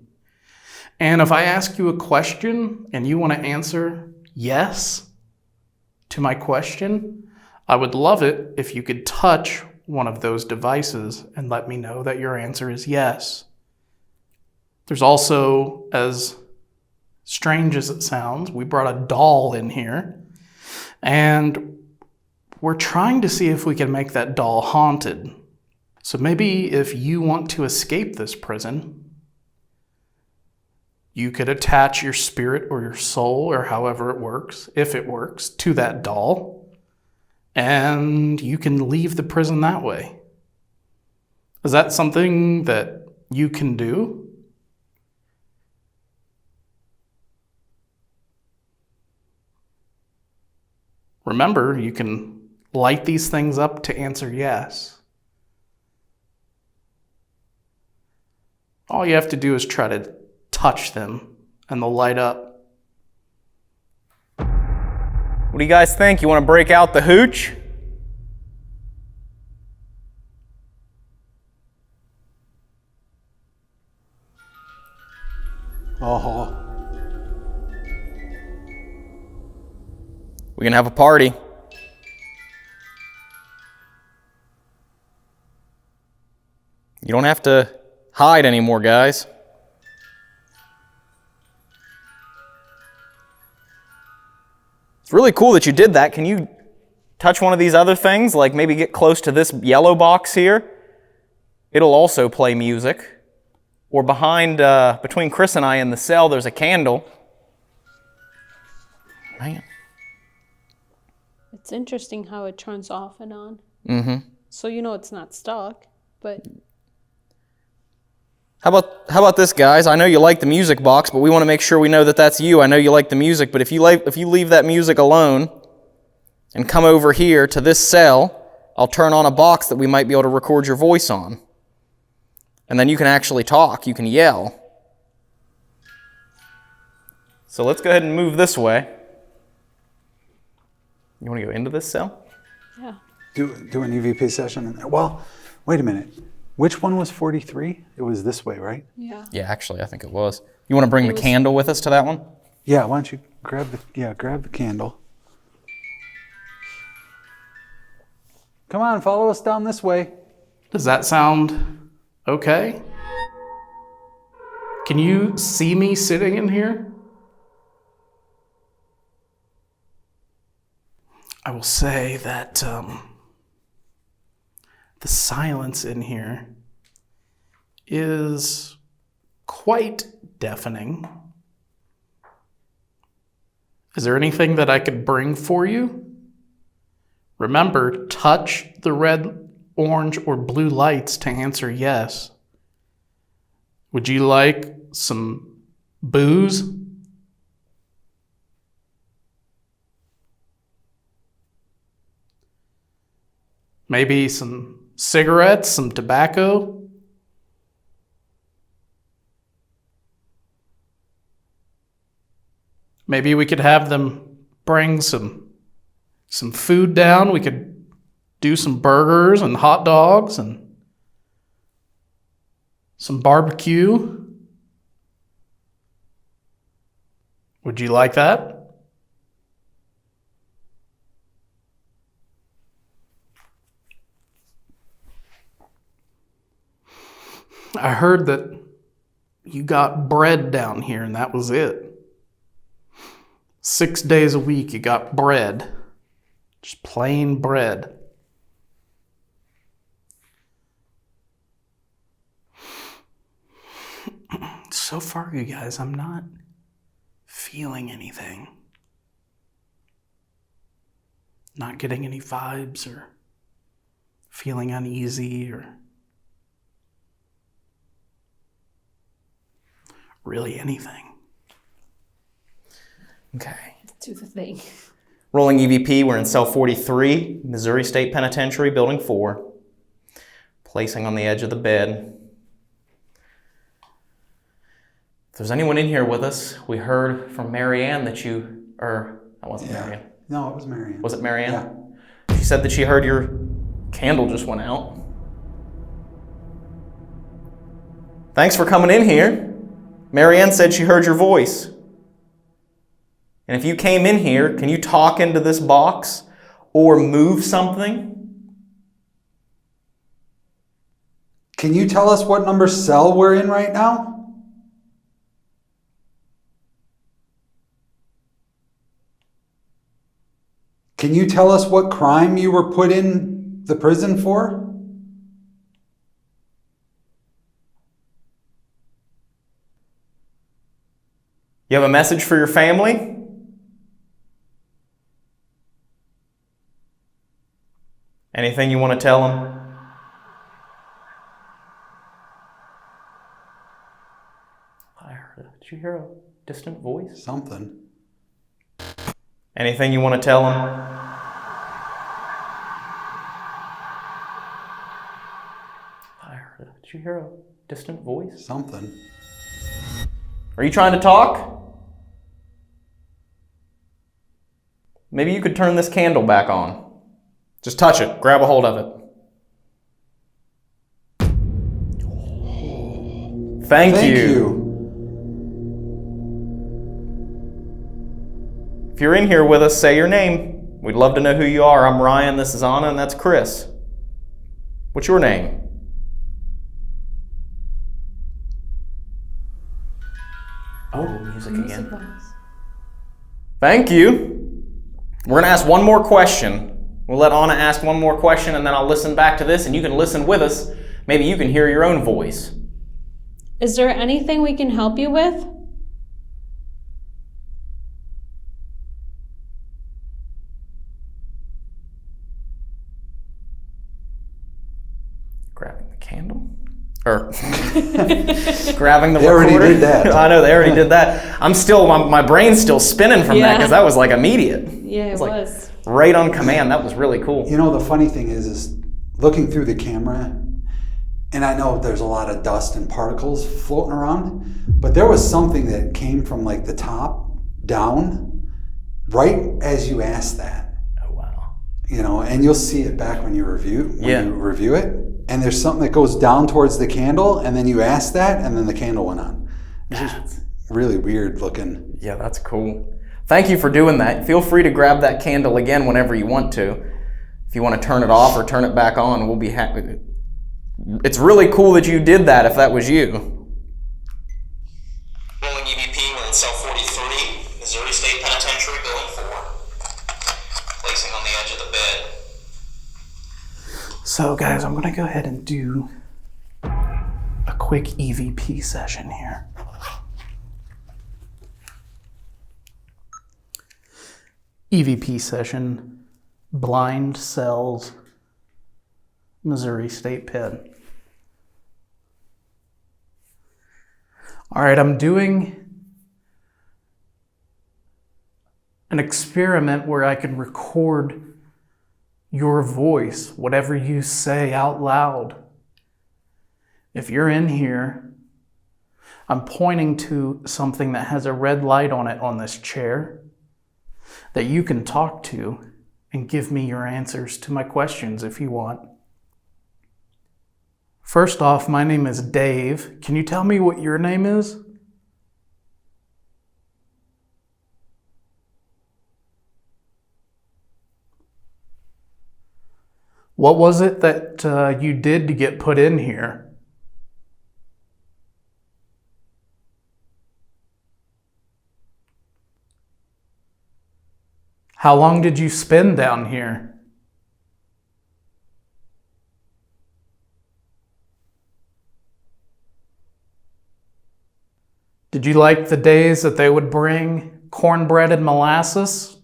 And if I ask you a question and you want to answer yes to my question, I would love it if you could touch one of those devices and let me know that your answer is yes. There's also, as strange as it sounds, we brought a doll in here, and we're trying to see if we can make that doll haunted. So maybe if you want to escape this prison, you could attach your spirit or your soul, or however it works, if it works, to that doll, and you can leave the prison that way. Is that something that you can do? Remember, you can light these things up to answer yes. All you have to do is try to touch them and they'll light up. What do you guys think? You want to break out the hooch? Oh, We can have a party. You don't have to hide anymore, guys. It's really cool that you did that. Can you touch one of these other things? Like maybe get close to this yellow box here? It'll also play music. Or behind, between Chris and I in the cell, there's a candle. Man. It's interesting how it turns off and on. Mm-hmm. So you know it's not stuck, but... How about this, guys? I know you like the music box, but we want to make sure we know that that's you. I know you like the music, but if you leave that music alone and come over here to this cell I'll turn on a box that we might be able to record your voice on. And then you can actually talk, you can yell. So let's go ahead and move this way. You want to go into this cell? Yeah. Do an EVP session in there. Well, wait a minute. Which one was 43? It was this way, right? Yeah. Yeah, actually, I think it was. You want to bring the candle with us to that one? Yeah, why don't you grab the candle. Come on, follow us down this way. Does that sound okay? Can you see me sitting in here? I will say that the silence in here is quite deafening. Is there anything that I could bring for you? Remember, touch the red, orange, or blue lights to answer yes. Would you like some booze? Maybe some cigarettes, some tobacco? Maybe we could have them bring some food down. We could do some burgers and hot dogs and some barbecue. Would you like that? I heard that you got bread down here and that was it. 6 days a week you got bread. Just plain bread. So far, you guys, I'm not feeling anything. Not getting any vibes or feeling uneasy or really anything. Okay. Do the thing. Rolling EVP, we're in cell 43, Missouri State Penitentiary, building 4. Placing on the edge of the bed. If there's anyone in here with us, we heard from Marianne that that wasn't Marianne. No, it was Marianne. Was it Marianne? Yeah. She said that she heard your candle just went out. Thanks for coming in here. Marianne said she heard your voice. And if you came in here, can you talk into this box or move something? Can you tell us what number cell we're in right now? Can you tell us what crime you were put in the prison for? You have a message for your family? Anything you want to tell them? Did you hear a distant voice? Something. Anything you want to tell them? Did you hear a distant voice? Something. Are you trying to talk? Maybe you could turn this candle back on. Just touch it. Grab a hold of it. Thank you. If you're in here with us, say your name. We'd love to know who you are. I'm Ryan, this is Anna, and that's Chris. What's your name? Oh, music again. Thank you. We're going to ask one more question. We'll let Anna ask one more question, and then I'll listen back to this, and you can listen with us. Maybe you can hear your own voice. Is there anything we can help you with? Grabbing the candle? Or grabbing the They recorder? already did that. I know, they already did that. I'm still, my brain's still spinning from that, because that was like immediate. Yeah, it was. right on command. That was really cool. You know, the funny thing is looking through the camera, and I know there's a lot of dust and particles floating around, but there was something that came from like the top down right as you asked that. Oh, wow. You know, and you'll see it back when you review it. And there's something that goes down towards the candle, and then you ask that, and then the candle went on. It's just really weird looking. Yeah, that's cool. Thank you for doing that. Feel free to grab that candle again whenever you want to. If you want to turn it off or turn it back on, we'll be happy. It's really cool that you did that if that was you. Rolling EVP with cell 43, Missouri State Penitentiary, building 4. Placing on the edge of the bed. So guys, I'm gonna go ahead and do a quick EVP session here. EVP session, blind cells, Missouri State Pen. All right, I'm doing an experiment where I can record your voice, whatever you say out loud. If you're in here, I'm pointing to something that has a red light on it on this chair that you can talk to and give me your answers to my questions if you want. First off, my name is Dave. Can you tell me what your name is? What was it that you did to get put in here? How long did you spend down here? Did you like the days that they would bring cornbread and molasses?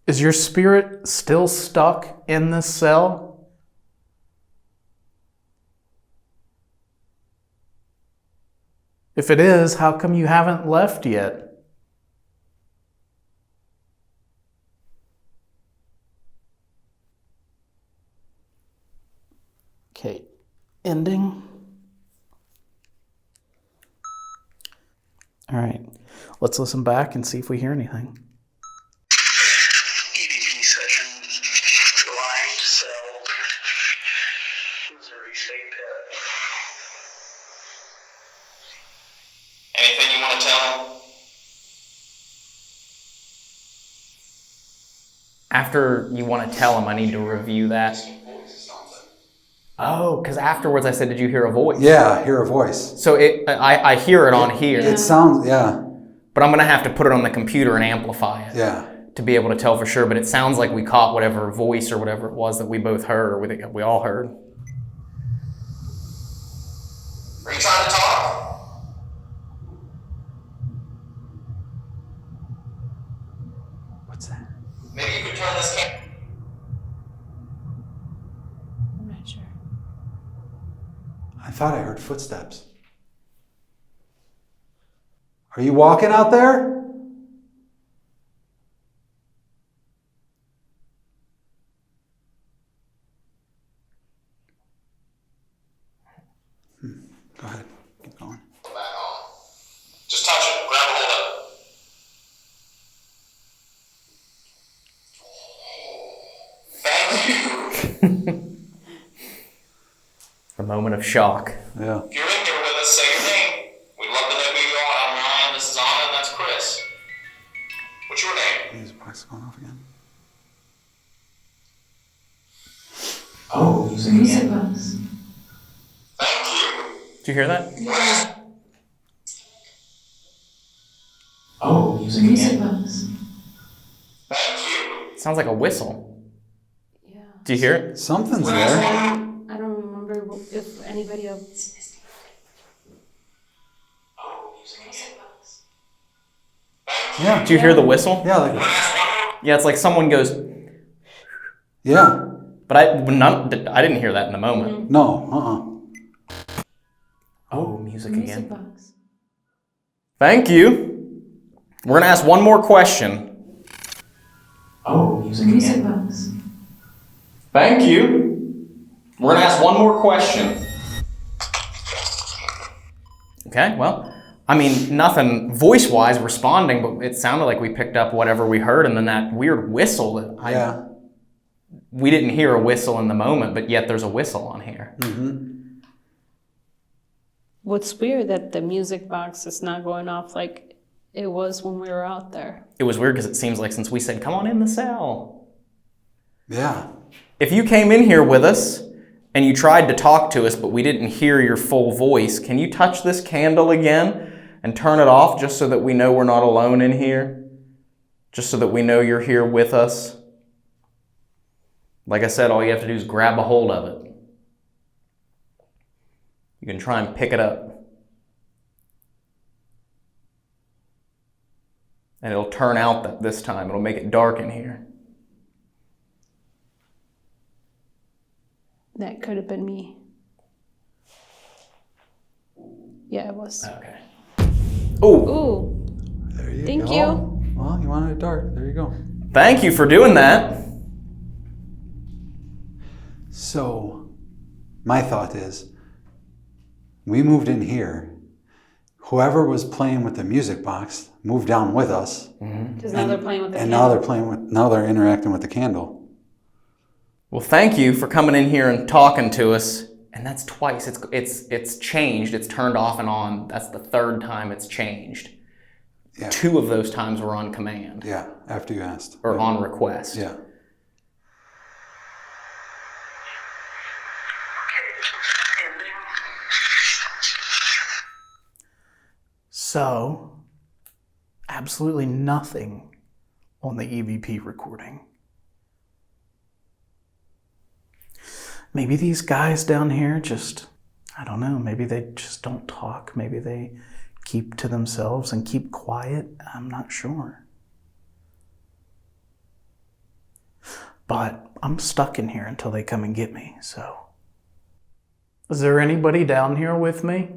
Is your spirit still stuck in this cell? If it is, how come you haven't left yet? Okay, ending. All right, let's listen back and see if we hear anything. EVP session. Blind cell. Missouri State Pen. Anything you want to tell him? After you want to tell him, I need to review that. Oh, because afterwards I said, did you hear a voice? Yeah, I hear a voice. So I hear it on here. It sounds, yeah. But I'm going to have to put it on the computer and amplify it. Yeah. To be able to tell for sure. But it sounds like we caught whatever voice or whatever it was that we both heard, or we all heard. Are you trying to talk? What's that? Maybe you could turn this camera. I'm not sure. I thought I heard footsteps. Are you walking out there? Go ahead. Keep going. Back on. Just touch it. Grab a hold of it. Thank you. A moment of shock. Yeah. If you're in here with us, say your name. We'd love to know who you are. I'm Ryan. This is Anna, and that's Chris. What's your name? Is wax going off again? Oh, Music box. thank you. Did you hear that? Oh, Music box. thank you. Sounds like a whistle. Yeah. Do you hear it? Something's there. I don't remember if anybody else. Oh, music box. Yeah. Do you hear the whistle? Yeah, like, Yeah, it's like someone goes, yeah. but I didn't hear that in the moment. No, Oh, music Music again. box. Thank you. We're gonna ask one more question. Oh, music again. Box. Thank you. We're gonna ask one more question. Okay, well, I mean, nothing voice-wise responding, but it sounded like we picked up whatever we heard, and then that weird whistle that Yeah. we didn't hear a whistle in the moment, but yet there's a whistle on here. What's weird that the music box is not going off like it was when we were out there. It was weird because it seems like since we said, come on in the cell. Yeah. If you came in here with us and you tried to talk to us, but we didn't hear your full voice, can you touch this candle again and turn it off just so that we know we're not alone in here? Just so that we know you're here with us? Like I said, all you have to do is grab a hold of it. You can try and pick it up. And it'll turn out this time. It'll make it dark in here. That could have been me. Yeah, it was. Okay. Ooh. Ooh, There you thank go. you. Well, you wanted it dark. There you go. Thank you for doing that. So, my thought is, we moved in here. Whoever was playing with the music box moved down with us, Because now they're playing with the and candle. now they're interacting with the candle. Well, thank you for coming in here and talking to us. And that's twice. It's changed. It's turned off and on. That's the third time it's changed. Yeah. 2 of those times were on command. Yeah, after you asked. Or on request. Yeah. So, absolutely nothing on the EVP recording. Maybe these guys down here just, I don't know, maybe they just don't talk. Maybe they keep to themselves and keep quiet. I'm not sure. But I'm stuck in here until they come and get me, so. Is there anybody down here with me?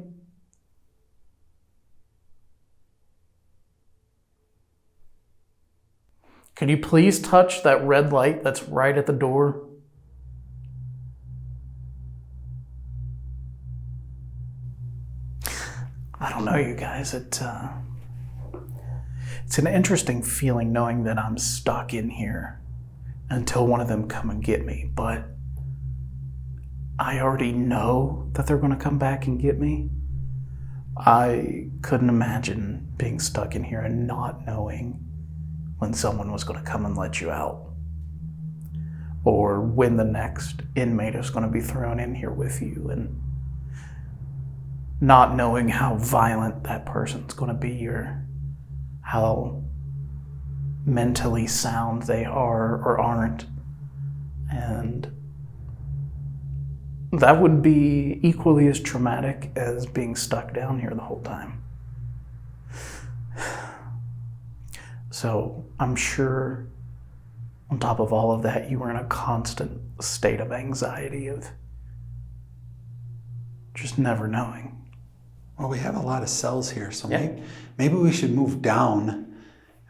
Could you please touch that red light that's right at the door? I don't know, you guys. It's an interesting feeling knowing that I'm stuck in here until one of them come and get me. But I already know that they're going to come back and get me. I couldn't imagine being stuck in here and not knowing when someone was going to come and let you out, or when the next inmate is going to be thrown in here with you, and not knowing how violent that person's going to be or how mentally sound they are or aren't. And that would be equally as traumatic as being stuck down here the whole time. So I'm sure on top of all of that, you were in a constant state of anxiety of just never knowing. Well, we have a lot of cells here, so Yeah. maybe we should move down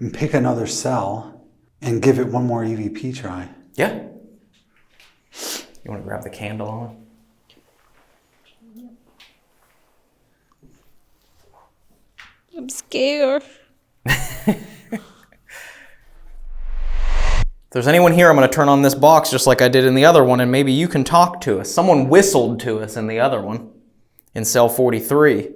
and pick another cell and give it one more EVP try. Yeah. You want to grab the candle on? I'm scared. If there's anyone here, I'm going to turn on this box just like I did in the other one, and maybe you can talk to us. Someone whistled to us in the other one, in cell 43.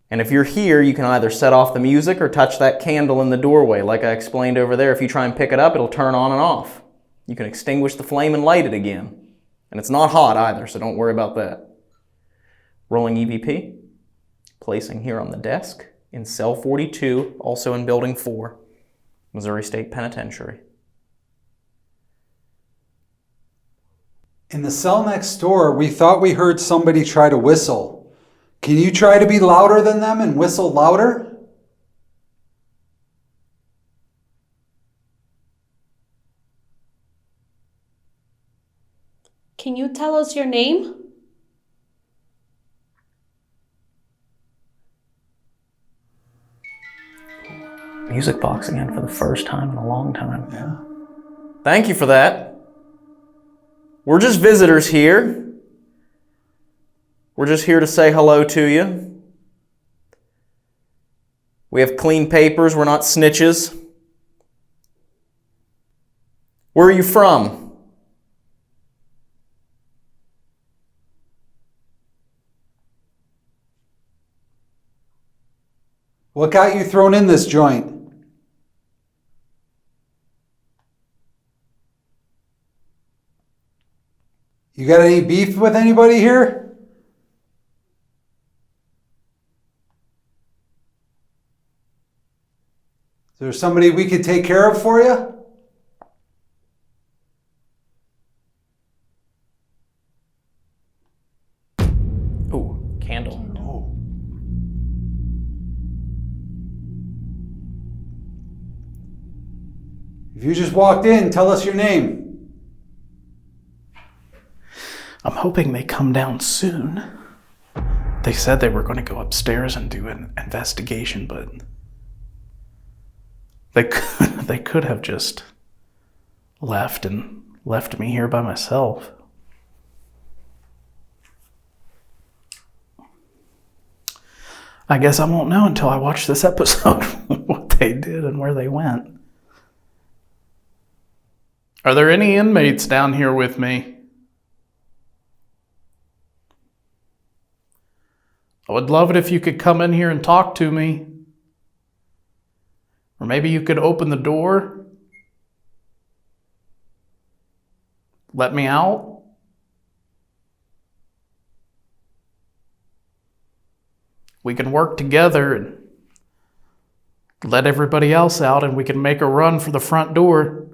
And if you're here, you can either set off the music or touch that candle in the doorway. Like I explained over there, if you try and pick it up, it'll turn on and off. You can extinguish the flame and light it again. And it's not hot either, so don't worry about that. Rolling EVP, placing here on the desk in cell 42, also in building 4, Missouri State Penitentiary. In the cell next door, we thought we heard somebody try to whistle. Can you try to be louder than them and whistle louder? Can you tell us your name? music box again for the first time in a long time. Yeah. Thank you for that. We're just visitors here. We're just here to say hello to you. We have clean papers. We're not snitches. Where are you from? What got you thrown in this joint? You got any beef with anybody here? Is there somebody we could take care of for you? Ooh, candle. Oh. If you just walked in, tell us your name. I'm hoping they come down soon. They said they were going to go upstairs and do an investigation, but they could have just left me here by myself. I guess I won't know until I watch this episode what they did and where they went. Are there any inmates down here with me? I would love it if you could come in here and talk to me. Or maybe you could open the door. Let me out. We can work together and let everybody else out, and we can make a run for the front door.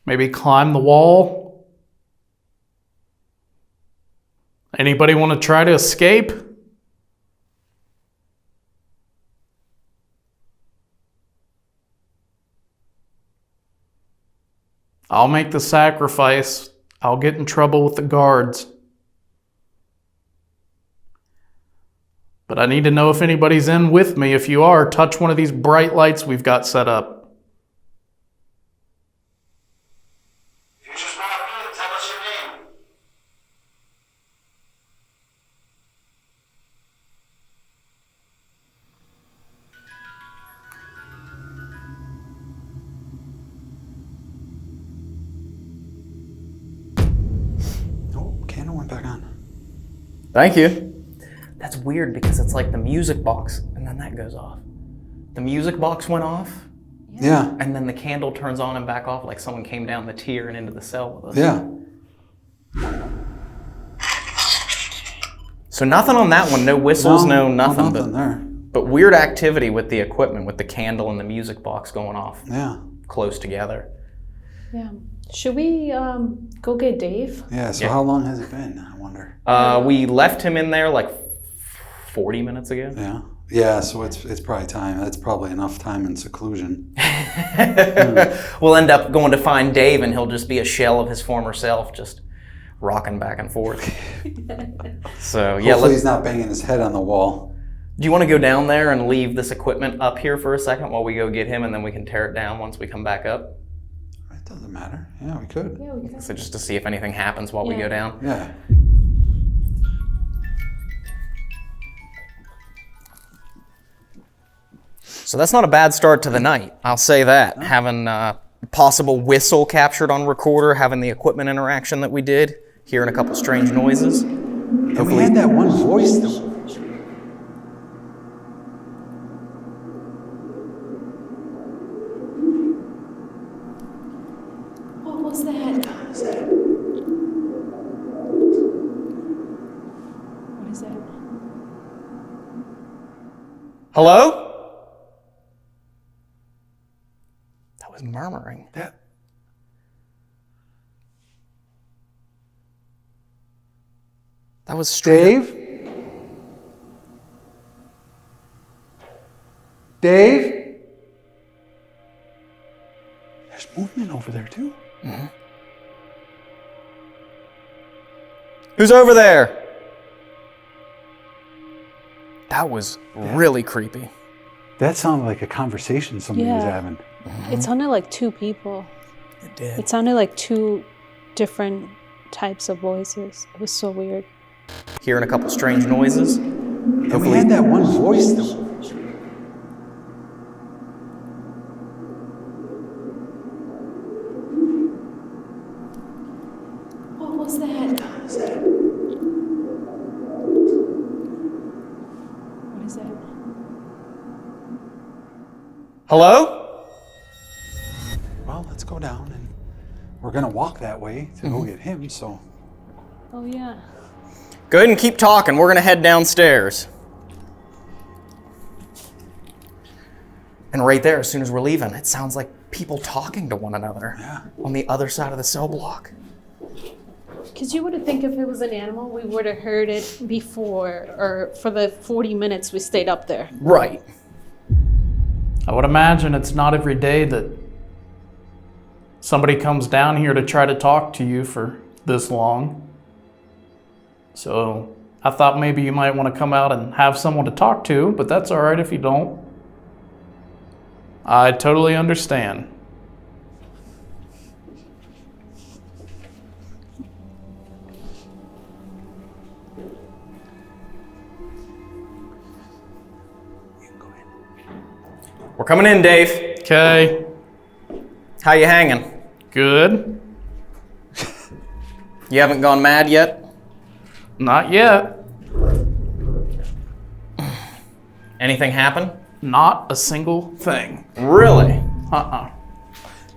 Maybe climb the wall. Anybody want to try to escape? I'll make the sacrifice. I'll get in trouble with the guards. But I need to know if anybody's in with me. If you are, touch one of these bright lights we've got set up. You just walk in, tell us your name. Oh, candle went back on. Thank you. That's weird because it's like the music box and then that goes off. The music box went off Yeah. and then the candle turns on and back off like someone came down the tier and into the cell with us. Yeah. So nothing on that one, no whistles, no nothing. Nothing there. But weird activity with the equipment, with the candle and the music box going off Yeah. close together. Yeah. Should we go get Dave? Yeah, so Yeah. how long has it been, I wonder? We left him in there like 40 minutes ago. Yeah. Yeah, so it's probably time. That's probably enough time in seclusion. We'll end up going to find Dave and he'll just be a shell of his former self, just rocking back and forth. So yeah, Hopefully he's not banging his head on the wall. do you want to go down there and leave this equipment up here for a second while we go get him and then we can tear it down once we come back up? It doesn't matter. Yeah, we could. Yeah, we can. So just to see if anything happens while we go down. Yeah. So that's not a bad start to the night, I'll say that. Having possible whistle captured on recorder, having the equipment interaction that we did, hearing a couple strange noises. And we had that one voice though. What was that? What is that? Hello? That was murmuring. That was straight. Dave? There's movement over there too. Who's over there? That was really creepy. That sounded like a conversation somebody was having. It sounded like two people. It did. It sounded like two different types of voices. It was so weird. Hearing a couple strange noises. And we had that one voice that... What was that? What is that? Hello? Well, let's go down, and we're gonna walk that way to go get him, so... Oh, yeah. Go ahead and keep talking. We're gonna head downstairs. And right there, as soon as we're leaving, it sounds like people talking to one another on the other side of the cell block. Because you would think if it was an animal, we would have heard it before, or for the 40 minutes we stayed up there. Right. I would imagine it's not every day that somebody comes down here to try to talk to you for this long. So I thought maybe you might want to come out and have someone to talk to, but that's all right if you don't. I totally understand. We're coming in, Dave. Okay, How you hanging? good. You haven't gone mad yet? Not yet. Anything happen? Not a single thing. Really?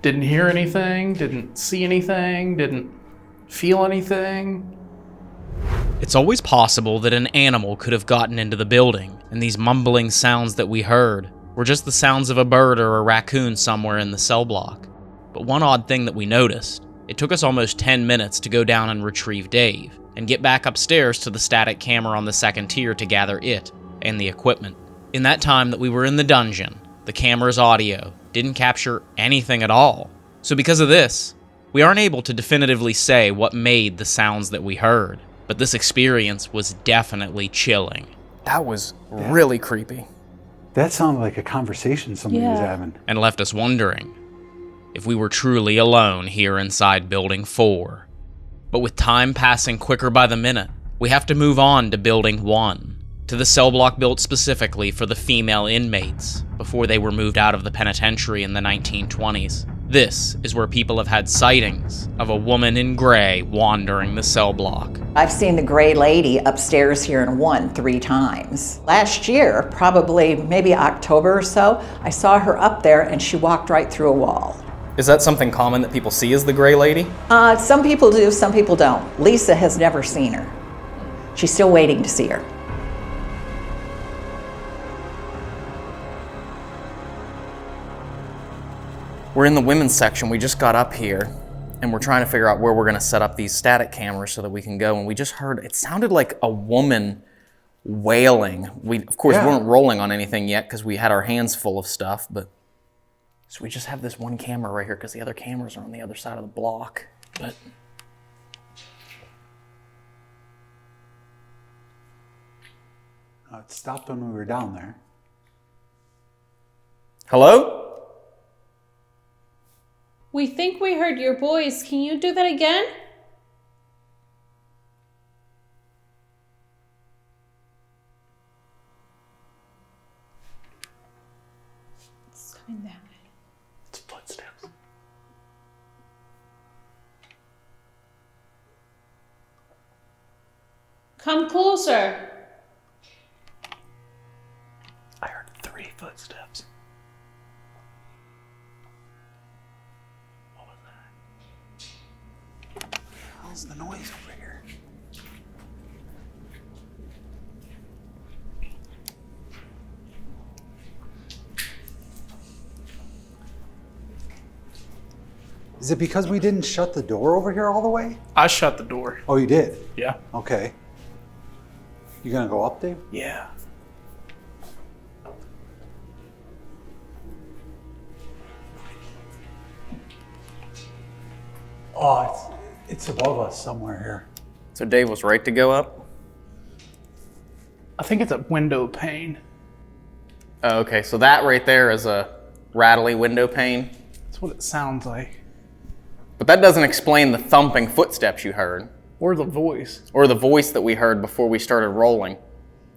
Didn't hear anything, didn't see anything, didn't feel anything. It's always possible that an animal could have gotten into the building, and these mumbling sounds that we heard were just the sounds of a bird or a raccoon somewhere in the cell block. But one odd thing that we noticed, it took us almost 10 minutes to go down and retrieve Dave, and get back upstairs to the static camera on the second tier to gather it and the equipment. In that time that we were in the dungeon, the camera's audio didn't capture anything at all. So because of this, we aren't able to definitively say what made the sounds that we heard, but this experience was definitely chilling. That was really creepy. That sounded like a conversation somebody was having. And left us wondering if we were truly alone here inside Building 4. But with time passing quicker by the minute, we have to move on to Building 1, to the cell block built specifically for the female inmates before they were moved out of the penitentiary in the 1920s. This is where people have had sightings of a woman in gray wandering the cell block. I've seen the gray lady upstairs here in 1 3 times. Last year, probably maybe October or so, I saw her up there and she walked right through a wall. Is that something common that people see as the gray lady? Some people do, some people don't. Lisa has never seen her. She's still waiting to see her. We're in the women's section. We just got up here and we're trying to figure out where we're gonna set up these static cameras so that we can go. And we just heard, it sounded like a woman wailing. We, of course, weren't rolling on anything yet because we had our hands full of stuff, but so we just have this one camera right here because the other cameras are on the other side of the block. But It stopped when we were down there. hello? We think we heard your voice. Can you do that again? It's coming that way. It's footsteps. Come closer. I heard 3 footsteps. What was that? How's the noise over here? Is it because we didn't shut the door over here all the way? I shut the door. Oh, you did? Yeah. Okay. You gonna go up, Dave? Yeah. Oh, it's above us somewhere here. So Dave was right to go up? I think it's a window pane. Oh, okay, so that right there is a rattly window pane. That's what it sounds like. But that doesn't explain the thumping footsteps you heard. Or the voice. Or the voice that we heard before we started rolling.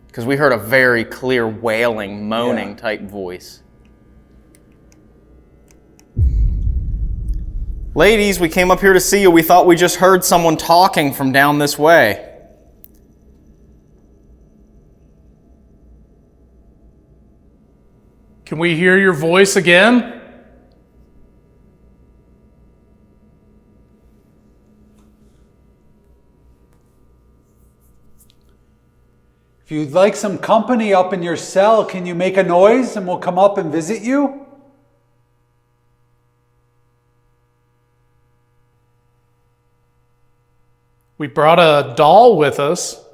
Because we heard a very clear wailing, moaning type voice. Ladies, we came up here to see you. We thought we just heard someone talking from down this way. Can we hear your voice again? If you'd like some company up in your cell, can you make a noise and we'll come up and visit you? We brought a doll with us.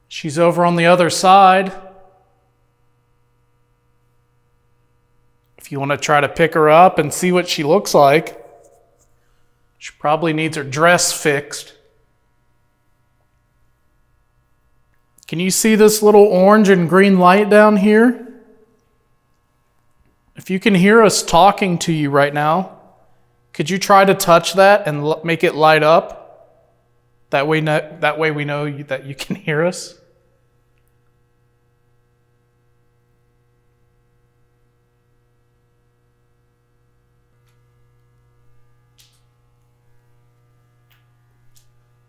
She's over on the other side. If you want to try to pick her up and see what she looks like. She probably needs her dress fixed. Can you see this little orange and green light down here? If you can hear us talking to you right now, could you try to touch that and make it light up? That way we know that you can hear us.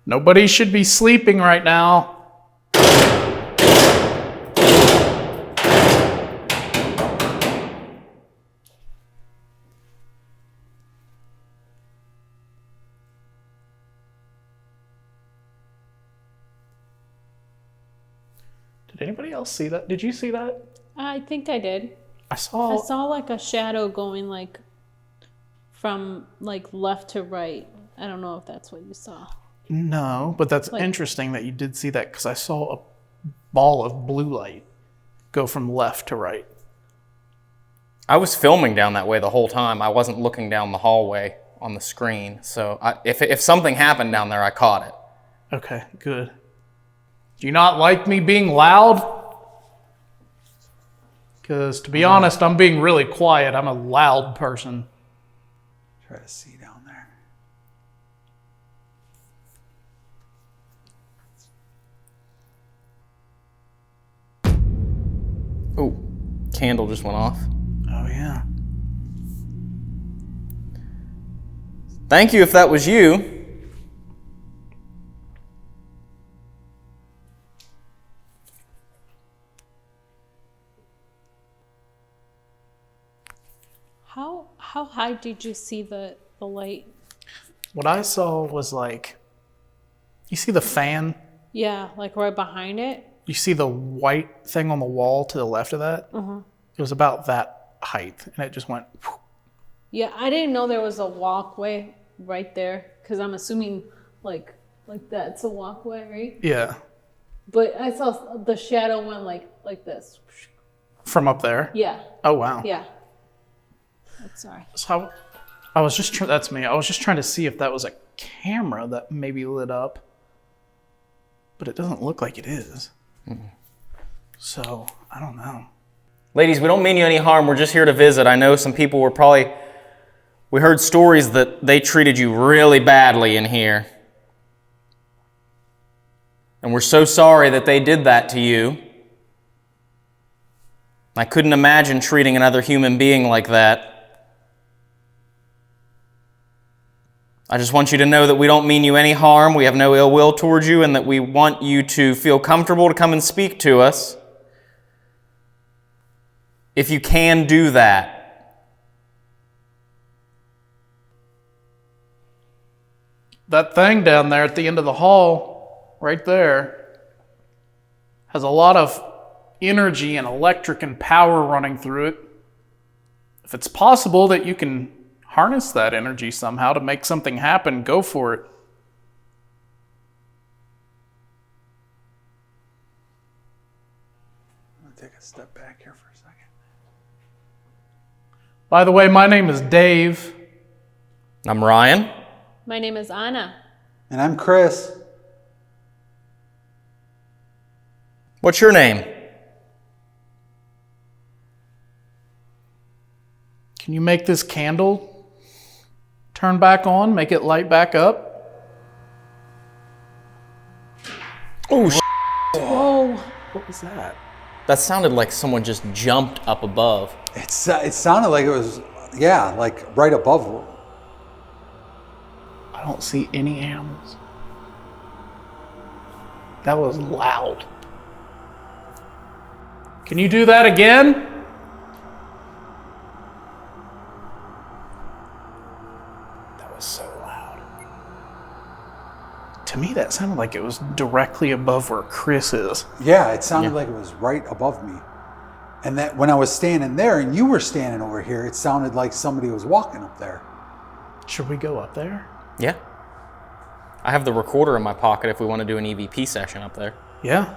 Nobody should be sleeping right now. Did anybody else see that? Did you see that? I think I did. I I saw saw like a shadow going like from like left to right. I don't know if that's what you saw. No, but that's interesting that you did see that because I saw a ball of blue light go from left to right. I was filming down that way the whole time. I wasn't looking down the hallway on the screen. So if something happened down there, I caught it. Okay, good. Do you not like me being loud? Because to be honest, I'm being really quiet. I'm a loud person. Try to see down there. Oh, candle just went off. Oh, yeah. Thank you if that was you. How high did you see the light? What I saw was like, you see the fan? Yeah, like right behind it. You see the white thing on the wall to the left of that? Uh-huh. It was about that height, and it just went... Whew. Yeah, I didn't know there was a walkway right there, because I'm assuming like that's a walkway, right? Yeah. But I saw the shadow went like this. From up there? Yeah. Oh, wow. Yeah. Sorry. So I was just that's me. I was just trying to see if that was a camera that maybe lit up, but it doesn't look like it is. So I don't know. Ladies, we don't mean you any harm. We're just here to visit. I know some people we heard stories that they treated you really badly in here. And we're so sorry that they did that to you. I couldn't imagine treating another human being like that. I just want you to know that we don't mean you any harm, we have no ill will towards you, and that we want you to feel comfortable to come and speak to us. If you can do that. That thing down there at the end of the hall, right there, has a lot of energy and electric and power running through it. If it's possible that you can harness that energy somehow to make something happen, go for it. I'm going to take a step back here for a second. By the way, my name is Dave. I'm Ryan. My name is Anna. And I'm Chris. What's your name? Can you make this candle turn back on? Make it light back up? Oh, Whoa. What was that? that sounded like someone just jumped up above. It sounded like it was, yeah, like right above. I don't see any animals. That was loud. Can you do that again? That was so loud. To me, that sounded like it was directly above where Chris is. Yeah, it sounded like it was right above me. And that when I was standing there and you were standing over here, it sounded like somebody was walking up there. Should we go up there? Yeah. I have the recorder in my pocket if we want to do an EVP session up there. Yeah.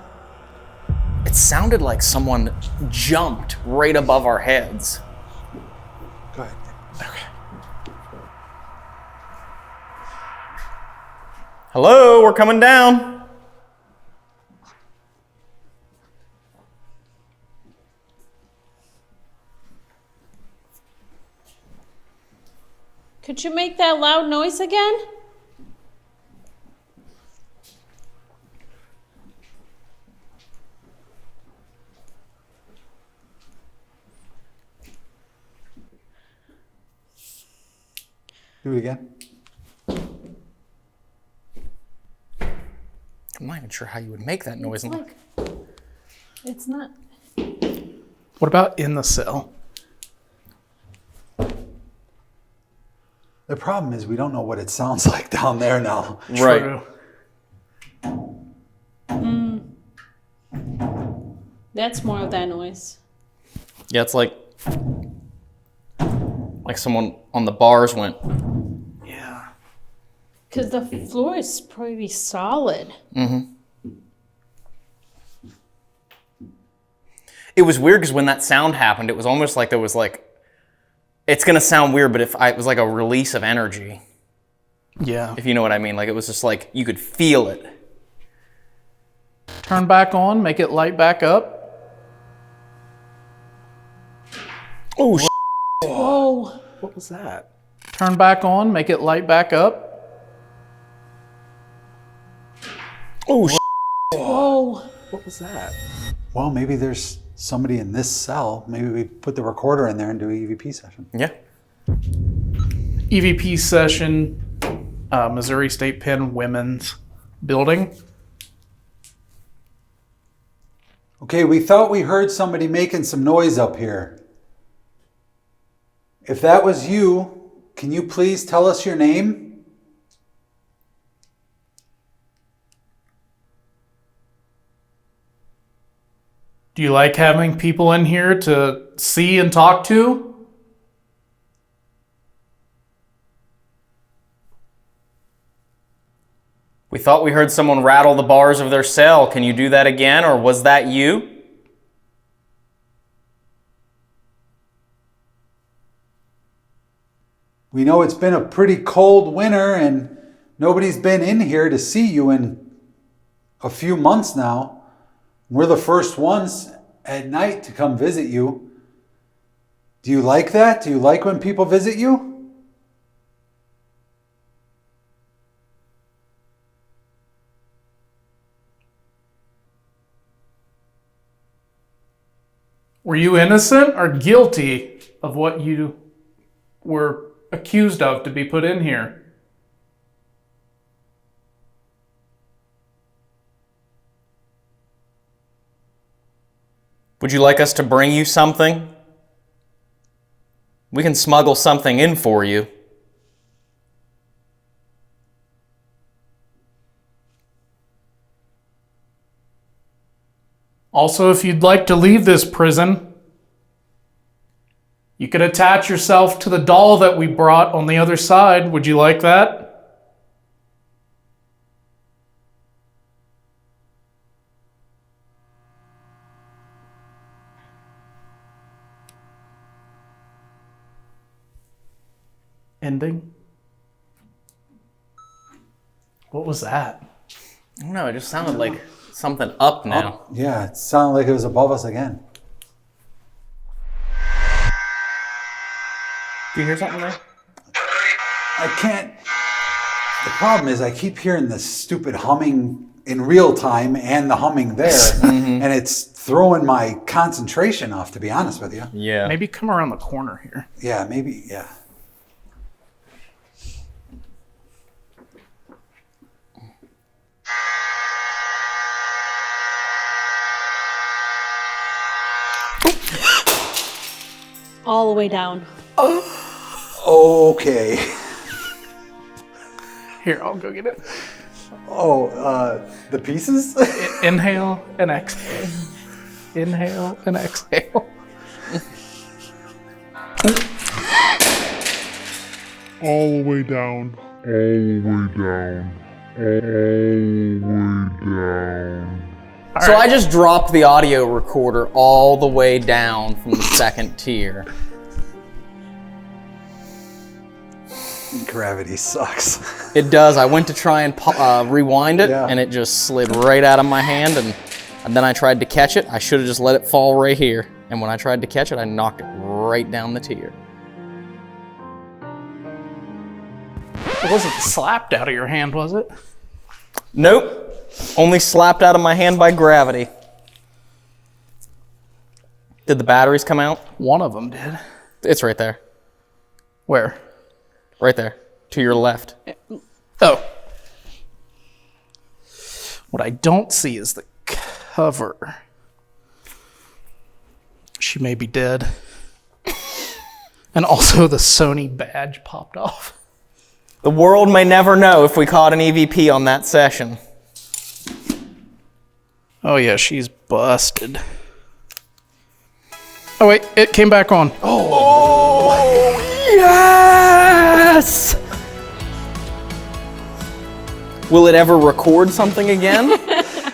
It sounded like someone jumped right above our heads. Go ahead. Okay. Hello, we're coming down. Could you make that loud noise again? Do it again. I'm not even sure how you would make that noise. It's not. What about in the cell? The problem is we don't know what it sounds like down there now. Right. True. That's more of that noise. Yeah, it's like someone on the bars went. Yeah. Because the floor is pretty solid. It was weird because when that sound happened, it was almost like there was like, it's gonna sound weird, but it was like a release of energy, Yeah. if you know what I mean. Like it was just like, you could feel it. Turn back on, make it light back up. Oh, Whoa. What was that? Turn back on, make it light back up. oh, Whoa. What was that? Well, maybe there's somebody in this cell. Maybe we put the recorder in there and do an EVP session. yeah. EVP session, Missouri State Penn Women's Building. Okay, we thought we heard somebody making some noise up here. If that was you, can you please tell us your name? Do you like having people in here to see and talk to? We thought we heard someone rattle the bars of their cell. Can you do that again, or was that you? We know it's been a pretty cold winter and nobody's been in here to see you in a few months now. We're the first ones at night to come visit you. Do you like that? Do you like when people visit you? Were you innocent or guilty of what you were accused of to be put in here? Would you like us to bring you something? We can smuggle something in for you. Also, if you'd like to leave this prison, you could attach yourself to the doll that we brought on the other side. Would you like that? Ending? What was that? I don't know, it just sounded like something up now. Yeah, it sounded like it was above us again. Do you hear something there? I can't. The problem is I keep hearing this stupid humming in real time and the humming there, and it's throwing my concentration off, to be honest with you. Yeah. Maybe come around the corner here. Yeah, maybe, yeah. All the way down. Okay. Here, I'll go get it. Oh, the pieces? Inhale and exhale. Inhale and exhale. All the way down. All the way down. All the way down. So I just dropped the audio recorder all the way down from the second tier. Gravity sucks. It does. I went to try and rewind it, Yeah. and it just slid right out of my hand, and then I tried to catch it. I should have just let it fall right here. And when I tried to catch it, I knocked it right down the tier. It wasn't slapped out of your hand, was it? Nope. Only slapped out of my hand by gravity. Did the batteries come out? One of them did. It's right there. Where? Right there. To your left. Oh. What I don't see is the cover. She may be dead. And also the Sony badge popped off. The world may never know if we caught an EVP on that session. Oh yeah, she's busted. Oh wait, it came back on. Oh, yes! Will it ever record something again?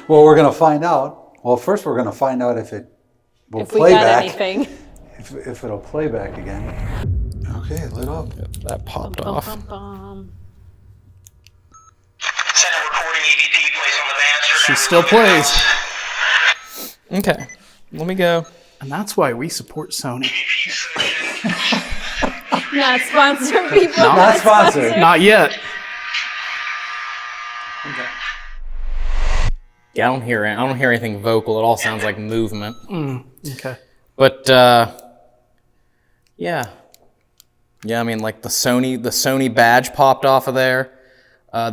Well, we're going to find out. Well, first we're going to find out if it will If we play got back. anything. If it'll play back again. Okay, lit up. That popped Bum, off. bum, bum. Send a recording EVP, place on the banister. She still plays. Okay, let me go. And that's why we support Sony. Not sponsored, people. Not sponsored. Not yet. Yeah, I don't hear anything vocal. It all sounds like movement. Okay. But yeah. Yeah, I mean, like the Sony badge popped off of there.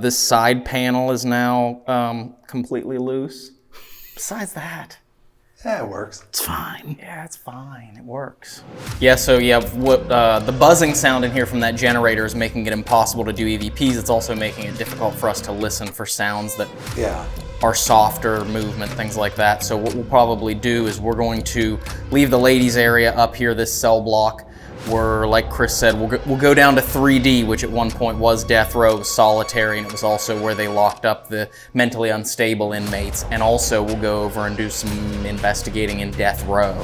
This side panel is now completely loose. Besides that, Yeah, it works. It's fine. yeah, it's fine. It works. Yeah, so yeah, what the buzzing sound in here from that generator is making it impossible to do EVPs. It's also making it difficult for us to listen for sounds that Yeah. are softer movement, things like that. So what we'll probably do is we're going to leave the ladies area up here, this cell block. We're, like Chris said, we'll go down to 3D, which at one point was death row, it was solitary, and it was also where they locked up the mentally unstable inmates. And also we'll go over and do some investigating in death row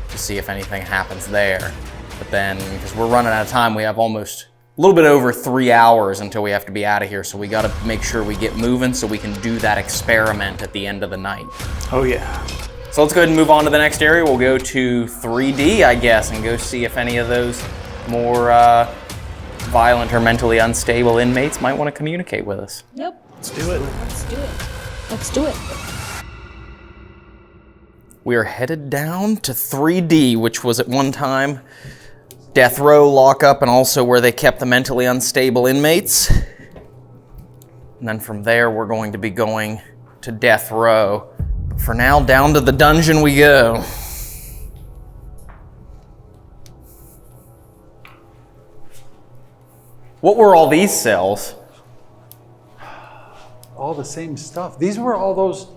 to see if anything happens there. But then, because we're running out of time, we have almost a little bit over 3 hours until we have to be out of here. So we gotta make sure we get moving so we can do that experiment at the end of the night. Oh yeah. So let's go ahead and move on to the next area. We'll go to 3D, I guess, and go see if any of those more violent or mentally unstable inmates might want to communicate with us. Nope. Let's do it. Let's do it. Let's do it. We are headed down to 3D, which was at one time death row lockup and also where they kept the mentally unstable inmates. And then from there, we're going to be going to death row. For now, down to the dungeon we go. What were all these cells? All the same stuff. These were all those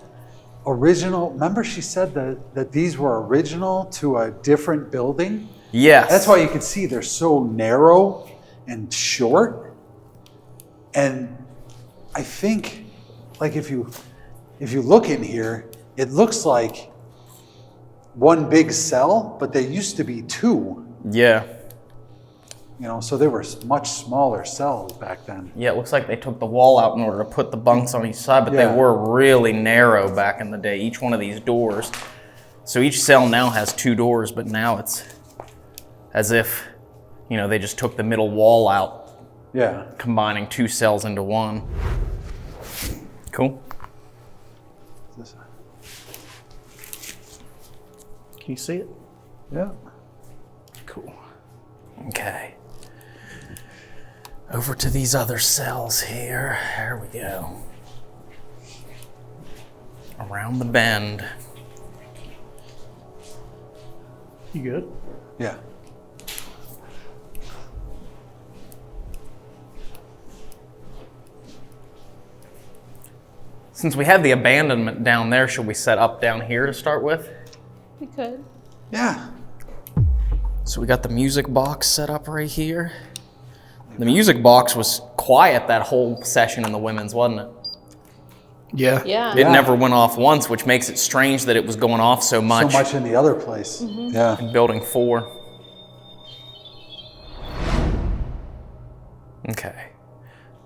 original. Remember, she said that these were original to a different building? Yes. That's why you can see they're so narrow and short. And I think, like, if you look in here, it looks like one big cell, but there used to be two. Yeah. You know, so they were much smaller cells back then. Yeah, it looks like they took the wall out in order to put the bunks on each side, but Yeah. they were really narrow back in the day, each one of these doors. So each cell now has 2 doors, but now it's as if, you know, they just took the middle wall out, Yeah. combining 2 cells into one. Cool. Can you see it? Yeah. Cool. Okay. Over to these other cells here. There we go. Around the bend. You good? Yeah. Since we have the abandonment down there, should we set up down here to start with? We could. Yeah. So we got the music box set up right here. The music box was quiet that whole session in the women's, wasn't it? Yeah. Yeah. It never went off once, which makes it strange that it was going off so much. So much in the other place. Yeah. In Building 4. Okay.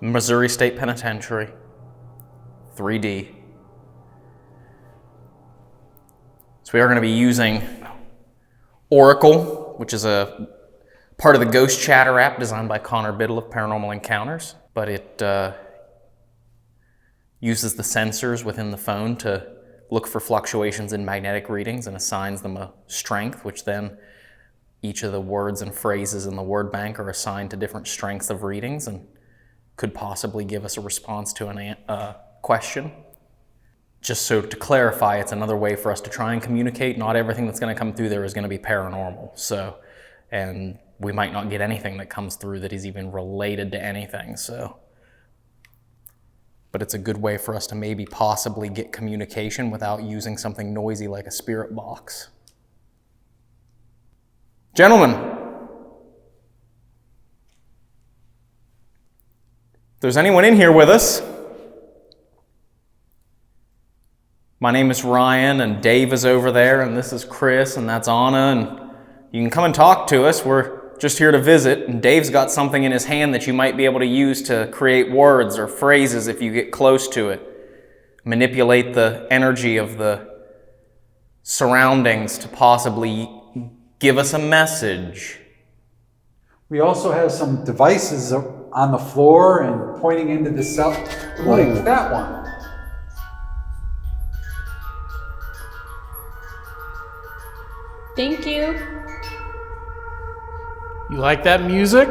Missouri State Penitentiary. 3D. So we are going to be using Oracle, which is a part of the Ghost Chatter app designed by Connor Biddle of Paranormal Encounters, but it uses the sensors within the phone to look for fluctuations in magnetic readings and assigns them a strength, which then each of the words and phrases in the word bank are assigned to different strengths of readings and could possibly give us a response to a question. Just so to clarify, it's another way for us to try and communicate. Not everything that's going to come through there is going to be paranormal. So, and we might not get anything that comes through that is even related to anything. So, but it's a good way for us to maybe possibly get communication without using something noisy like a spirit box. Gentlemen, if there's anyone in here with us, my name is Ryan, and Dave is over there, and this is Chris, and that's Anna, and you can come and talk to us. We're just here to visit, and Dave's got something in his hand that you might be able to use to create words or phrases if you get close to it. Manipulate the energy of the surroundings to possibly give us a message. We also have some devices on the floor and pointing into the cell, like that one. Thank you. You like that music?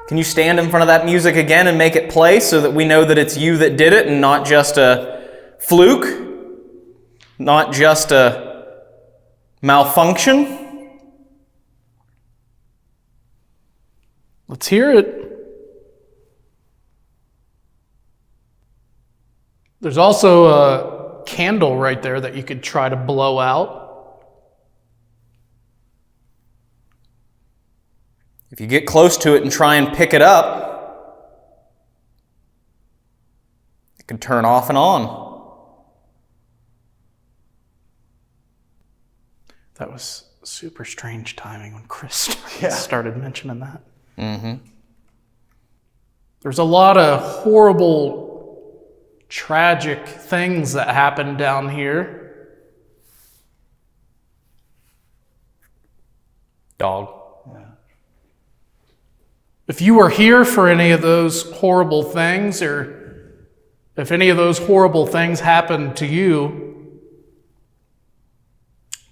Can you stand in front of that music again and make it play so that we know that it's you that did it and not just a fluke? Not just a malfunction? Let's hear it. There's also a candle right there that you could try to blow out. If you get close to it and try and pick it up, it can turn off and on. That was super strange timing when Chris started mentioning that. Mm-hmm. There's a lot of horrible, tragic things that happen down here. Dog. If you were here for any of those horrible things, or if any of those horrible things happened to you,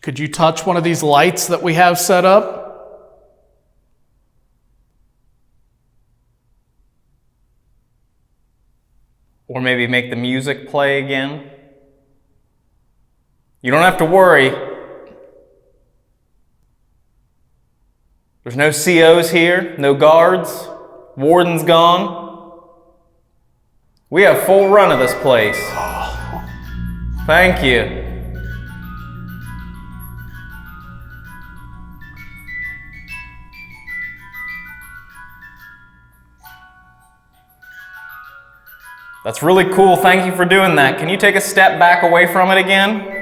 could you touch one of these lights that we have set up? Or maybe make the music play again. You don't have to worry. There's no COs here, no guards, warden's gone. We have full run of this place. Thank you. That's really cool. Thank you for doing that. Can you take a step back away from it again?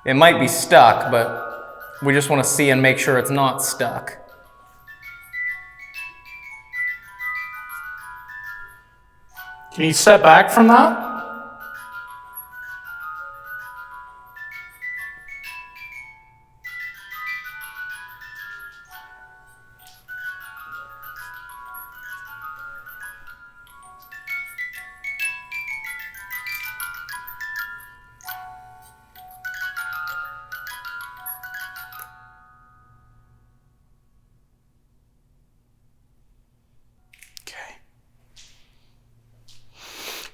It might be stuck, but we just want to see and make sure it's not stuck. Can you step back from that?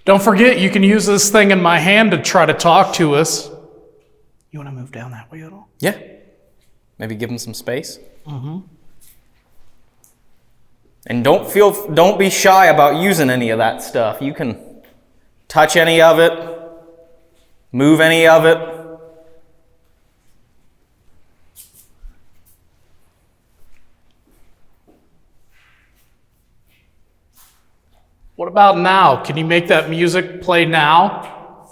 Don't forget, you can use this thing in my hand to try to talk to us. You want to move down that way at all? Yeah. Maybe give him some space. And don't be shy about using any of that stuff. You can touch any of it, move any of it. What about now? Can you make that music play now?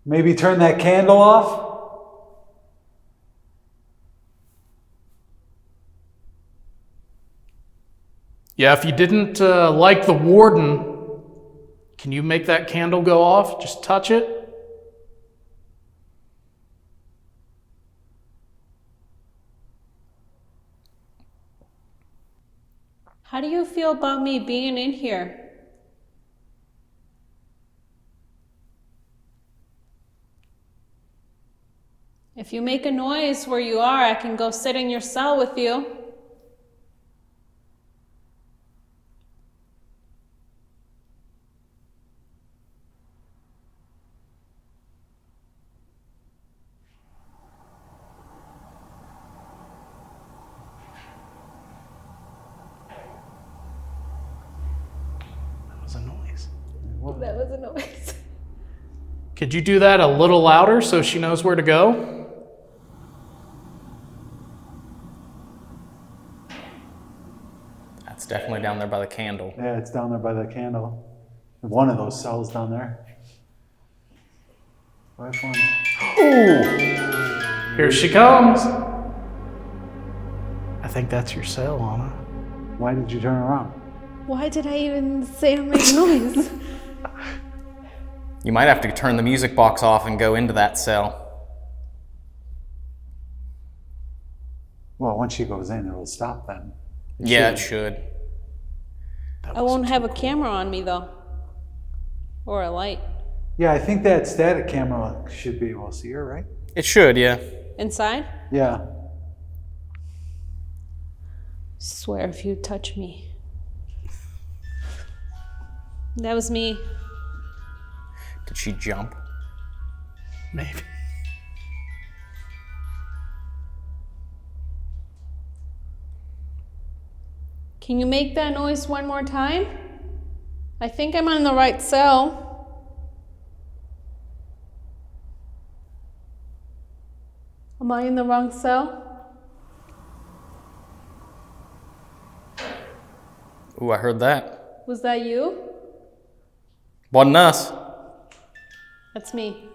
Maybe turn that candle off? Yeah, if you didn't like the warden, can you make that candle go off? Just touch it. How do you feel about me being in here? If you make a noise where you are, I can go sit in your cell with you. That was a noise. Could you do that a little louder so she knows where to go? That's definitely down there by the candle. Yeah, it's down there by the candle. One of those cells down there. Which one? Ooh! Here she comes. I think that's your cell, Anna. Why did you turn around? Why did I even say I made noise? You might have to turn the music box off and go into that cell. Well, once she goes in, it'll stop then. It should. I won't have a camera on me though. Or a light. Yeah, I think that static camera should be able to see her, right? It should, yeah. Inside? Yeah. Swear if you touch me. That was me. Did she jump? Maybe. Can you make that noise one more time? I think I'm on the right cell. Am I in the wrong cell? Ooh, I heard that. Was that you? Wasn't us. That's me.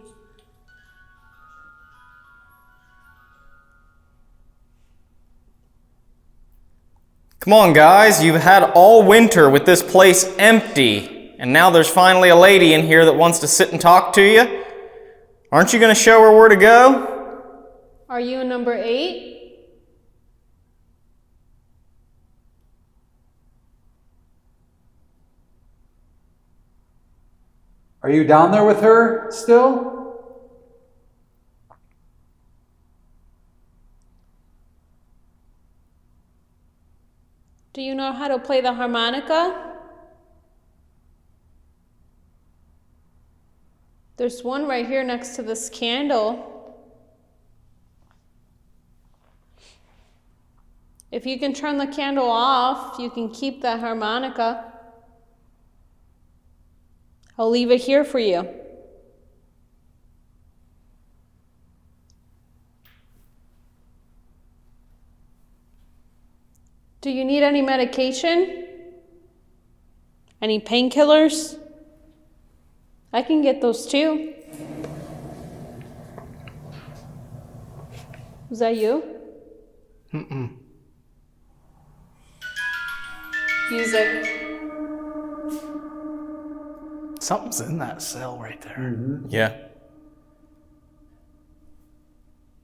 Come on, guys. You've had all winter with this place empty, and now there's finally a lady in here that wants to sit and talk to you. Aren't you going to show her where to go? Are you number 8? Are you down there with her still? Do you know how to play the harmonica? There's one right here next to this candle. If you can turn the candle off, you can keep that harmonica. I'll leave it here for you. Do you need any medication? Any painkillers? I can get those too. Was that you? Music. Something's in that cell right there. Yeah.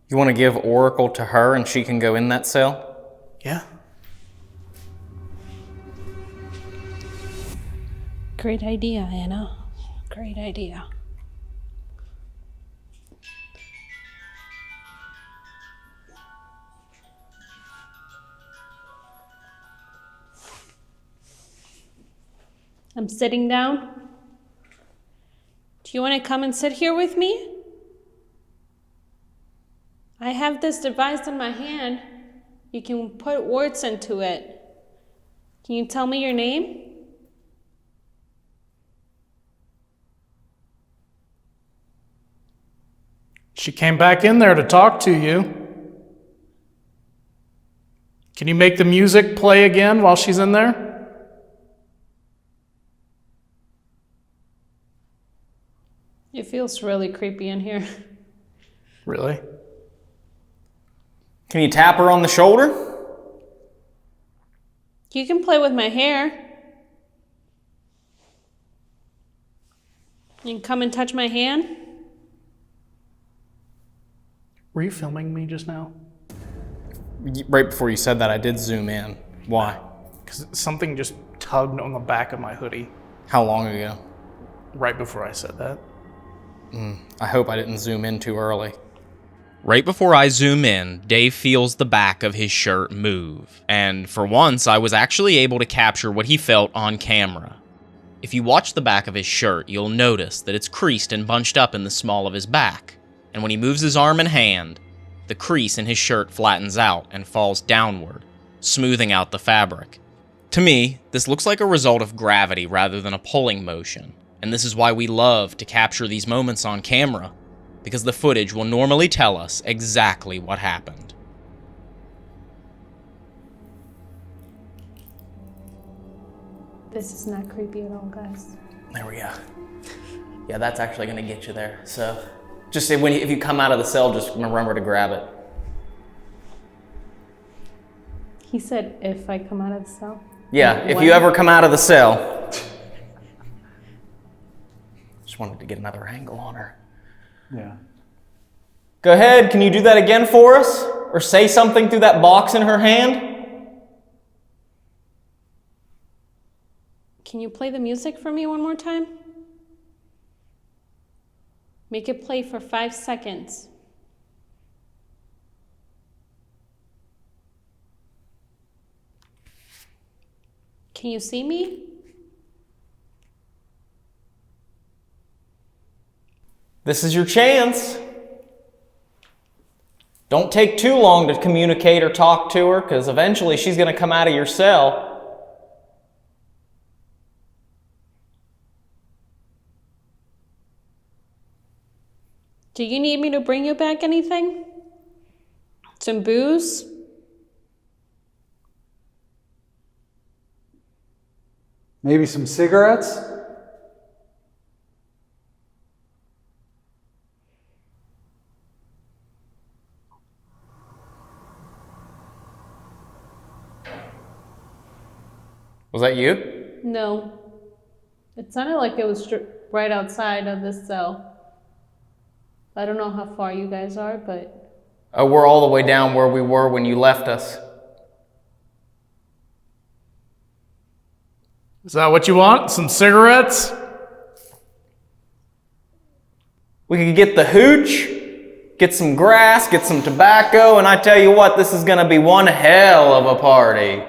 You want to give Oracle to her and she can go in that cell? Yeah. Great idea, Anna. Great idea. I'm sitting down. Do you want to come and sit here with me? I have this device in my hand. You can put words into it. Can you tell me your name? She came back in there to talk to you. Can you make the music play again while she's in there? It feels really creepy in here. Really? Can you tap her on the shoulder? You can play with my hair. You can come and touch my hand. Were you filming me just now? Right before you said that, I did zoom in. Why? Because something just tugged on the back of my hoodie How long ago? right before I said that. I hope I didn't zoom in too early. Right before I zoom in, Dave feels the back of his shirt move, and for once I was actually able to capture what he felt on camera. If you watch the back of his shirt, you'll notice that it's creased and bunched up in the small of his back, and when he moves his arm and hand, the crease in his shirt flattens out and falls downward, smoothing out the fabric. To me, this looks like a result of gravity rather than a pulling motion, and this is why we love to capture these moments on camera, because the footage will normally tell us exactly what happened. This is not creepy at all, guys. There we go. Yeah, that's actually going to get you there. So just say if you come out of the cell, just remember to grab it. He said if I come out of the cell. Yeah, if When? you ever come out of the cell. Just wanted to get another angle on her. Yeah. Go ahead, can you do that again for us? Or say something through that box in her hand? Can you play the music for me one more time? Make it play for 5 seconds. Can you see me? This is your chance. Don't take too long to communicate or talk to her, because eventually she's going to come out of your cell. Do you need me to bring you back anything? Some booze? Maybe some cigarettes? Was that you? No. It sounded like it was right outside of this cell. I don't know how far you guys are, but... Oh, we're all the way down where we were when you left us. Is that what you want? Some cigarettes? We could get the hooch, get some grass, get some tobacco, and I tell you what, this is going to be one hell of a party.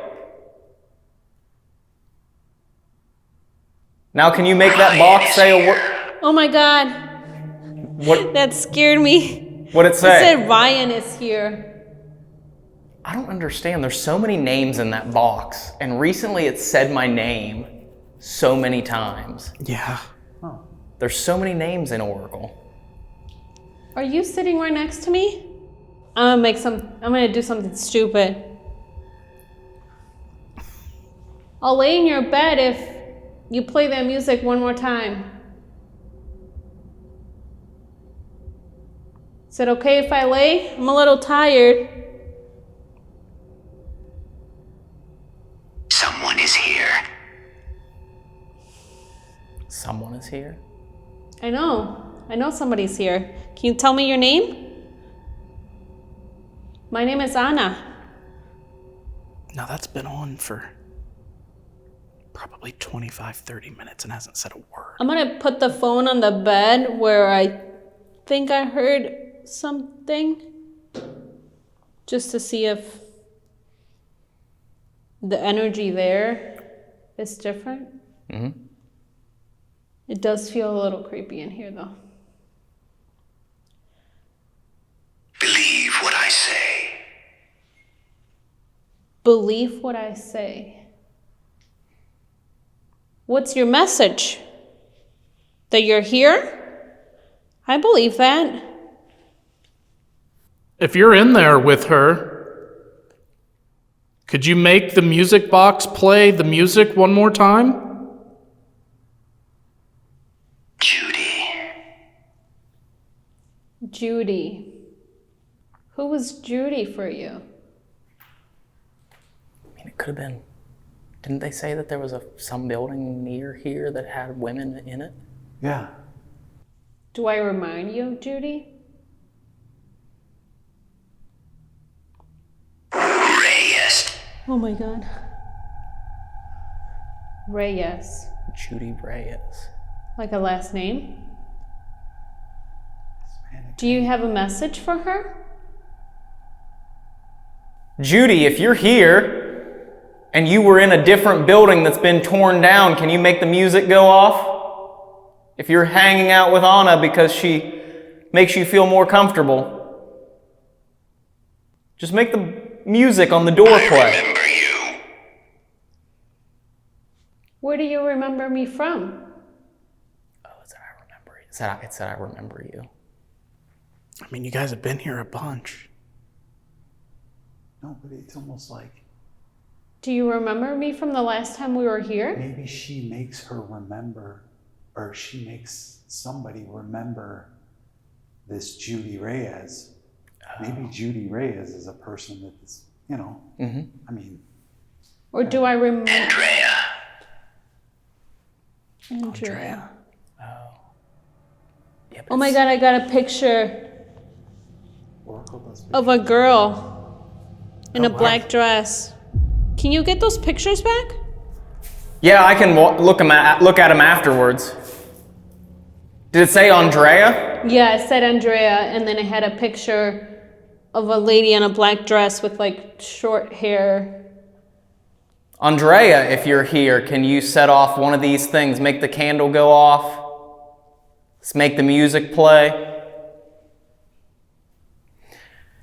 Now, can you make that box say a word? Oh my God. What? That scared me. What'd it It say? said Ryan is here. I don't understand. There's so many names in that box, and recently it said my name so many times. Yeah. There's so many names in Oracle. Are you sitting right next to me? I'm gonna do something stupid. I'll lay in your bed if you play that music one more time. Is it okay if I lay? I'm a little tired. Someone is here. Someone is here? I know somebody's here. Can you tell me your name? My name is Anna. Now that's been on for probably 25, 30 minutes and hasn't said a word. I'm gonna put the phone on the bed where I think I heard something. Just to see if the energy there is different. Mm-hmm. It does feel a little creepy in here though. Believe what I say. Believe what I say. What's your message? That you're here? I believe that. If you're in there with her, could you make the music box play the music one more time? Judy. Who was Judy for you? I mean, it could have been. Didn't they say that there was some building near here that had women in it? Yeah. Do I remind you of Judy? Reyes. Oh my God. Reyes. Judy Reyes. Like a last name? Do you have a message for her? Judy, if you're here and you were in a different building that's been torn down, can you make the music go off? If you're hanging out with Anna because she makes you feel more comfortable, just make the music on the door play. I remember you. Where do you remember me from? Oh, it said I remember you. It said I remember you. I mean, you guys have been here a bunch. No, but it's almost like Do you remember me from the last time we were here? maybe she makes her remember, or she makes somebody remember this Judy Reyes. Maybe Judy Reyes is a person that is, I mean. Or do I remember? Andrea. Andrea. Yeah, Oh my God, I got a picture Oracle does of a girl in a black dress. Can you get those pictures back? Yeah, I can look at them afterwards. Did it say Andrea? Yeah, it said Andrea, and then it had a picture of a lady in a black dress with like short hair. Andrea, if you're here, can you set off one of these things? Make the candle go off? Let's make the music play.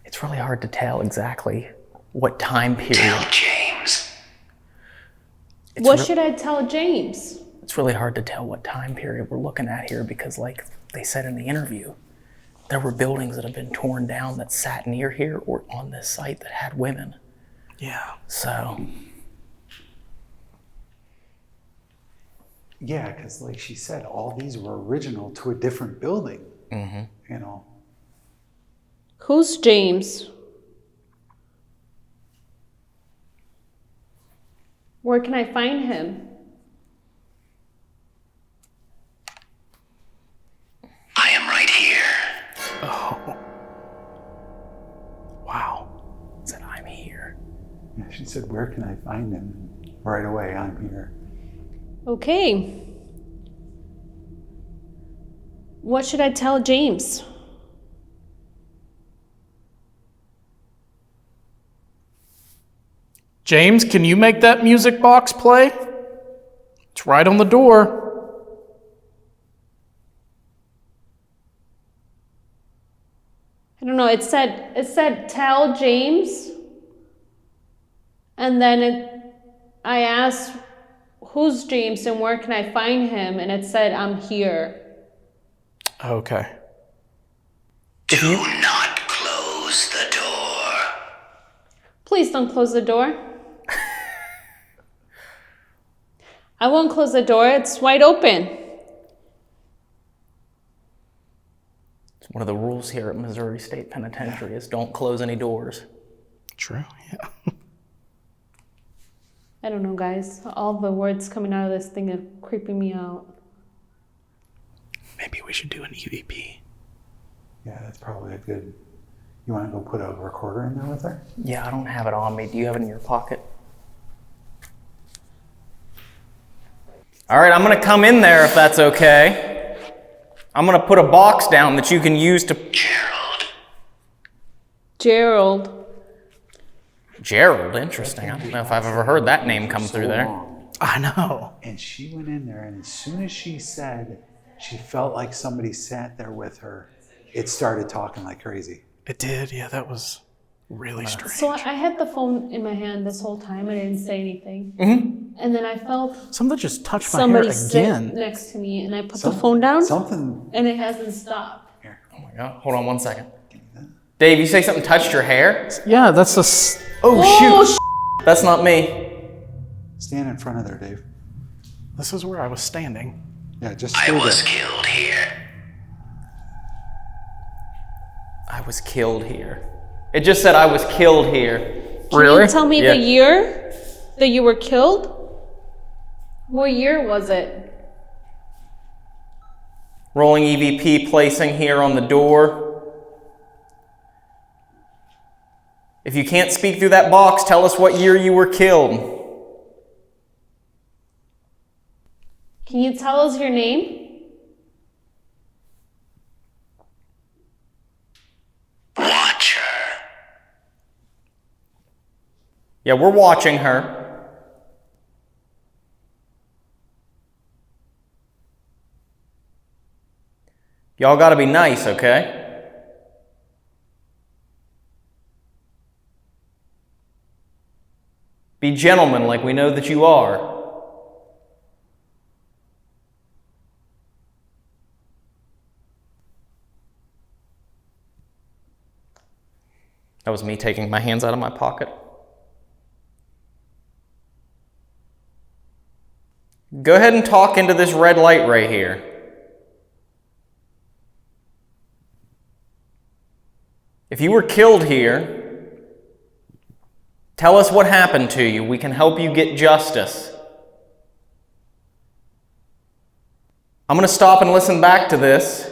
It's really hard to tell exactly what time period. Tell James. What should I tell James? It's really hard to tell what time period we're looking at here because, like they said in the interview, there were buildings that have been torn down that sat near here or on this site that had women. Yeah. So, Yeah, because like she said, all these were original to a different building. Mm-hmm. Who's James? Where can I find him? I am right here. Oh. Wow. said, I'm here. Yeah, she said, where can I find him? Right away, I'm here. Okay. What should I tell James? James, can you make that music box play? It's right on the door. I don't know, it said tell James. And then I asked, who's James and where can I find him? And it said, I'm here. Okay. Do not close the door. Please don't close the door. I won't close the door, it's wide open. One of the rules here at Missouri State Penitentiary is don't close any doors. True, yeah. I don't know, guys. All the words coming out of this thing are creeping me out. Maybe we should do an EVP. Yeah, that's probably a good... You want to go put a recorder in there with her? Yeah, I don't have it on me. Do you have it in your pocket? All right, I'm gonna come in there if that's okay. I'm gonna put a box down that you can use to... Gerald. Gerald, interesting. I don't know if I've ever heard that name come through there. I know. And she went in there, and as soon as she said she felt like somebody sat there with her, it started talking like crazy. It did, yeah, that was really strange. So I had the phone in my hand this whole time. I didn't say anything. Mm-hmm. And then I felt Something just touched my somebody hair sit again. next to me, and I put the phone down, Something... and it hasn't stopped. Here. Oh my God, hold on one second. Dave, you say something touched your hair? Yeah, that's a... Oh, shoot! That's not me. Stand in front of there, Dave. This is where I was standing. Yeah, just I stay was there. killed here. I was killed here. It just said I was killed here. Can you tell me Yeah. the year that you were killed? What year was it? Rolling EVP, placing here on the door. If you can't speak through that box, tell us what year you were killed. Can you tell us your name? Watch her. Yeah, we're watching her. Y'all gotta be nice, okay? Be gentlemen like we know that you are. That was me taking my hands out of my pocket. Go ahead and talk into this red light right here. If you were killed here, tell us what happened to you. We can help you get justice. I'm going to stop and listen back to this.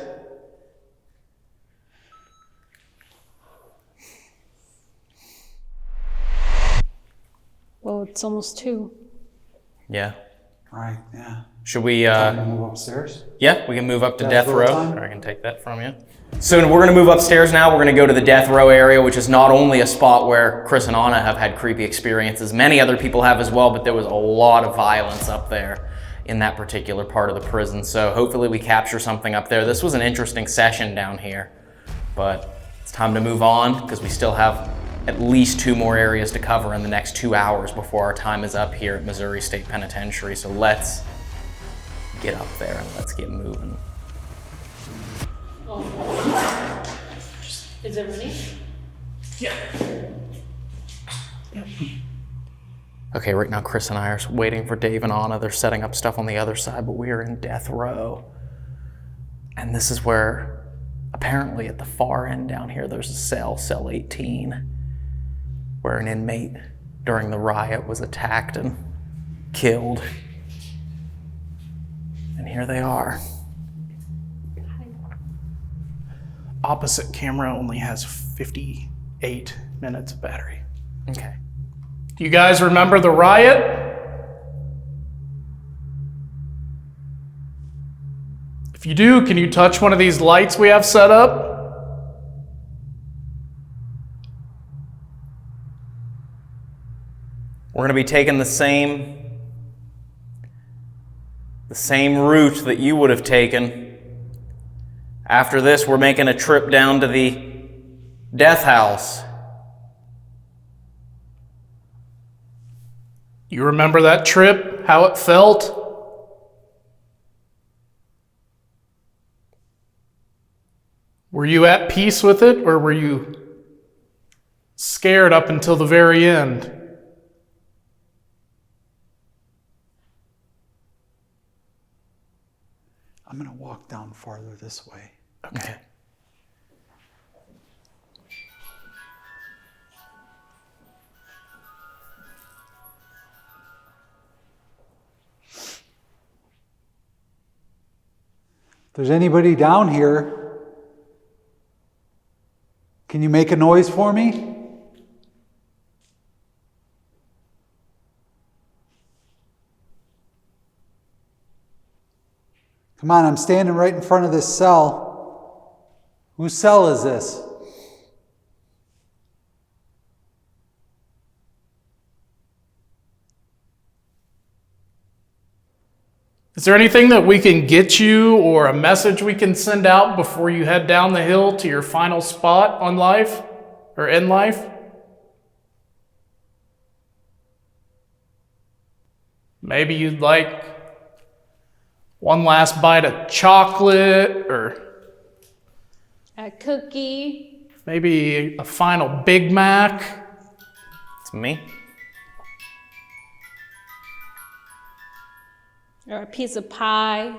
Well, it's almost 2. Yeah. Right, yeah. Should we, Can we move upstairs? yeah, we can move up to death Death row row. time? Or I can take that from you. So we're going to move upstairs now. We're going to go to the death row area, which is not only a spot where Chris and Anna have had creepy experiences. Many other people have as well, but there was a lot of violence up there in that particular part of the prison. So hopefully we capture something up there. This was an interesting session down here, but it's time to move on because we still have at least 2 more areas to cover in the next 2 hours before our time is up here at Missouri State Penitentiary. So let's get up there and let's get moving. Is it ready? Okay, right now Chris and I are waiting for Dave and Anna. They're setting up stuff on the other side, but we are in death row. And this is where, apparently at the far end down here, there's a cell 18, where an inmate during the riot was attacked and killed. And here they are. Opposite camera only has 58 minutes of battery. Okay. Do you guys remember the riot? If you do, can you touch one of these lights we have set up? We're going to be taking the same route that you would have taken. After this, we're making a trip down to the death house. You remember that trip? How it felt? Were you at peace with it, or were you scared up until the very end? I'm going to walk down farther this way. Okay. there's anybody down here, can you make a noise for me? Come on, I'm standing right in front of this cell. Whose cell is this? Is there anything that we can get you or a message we can send out before you head down the hill to your final spot on life or in life? Maybe you'd like one last bite of chocolate or A cookie. maybe a final Big Mac. It's me. Or a piece of pie.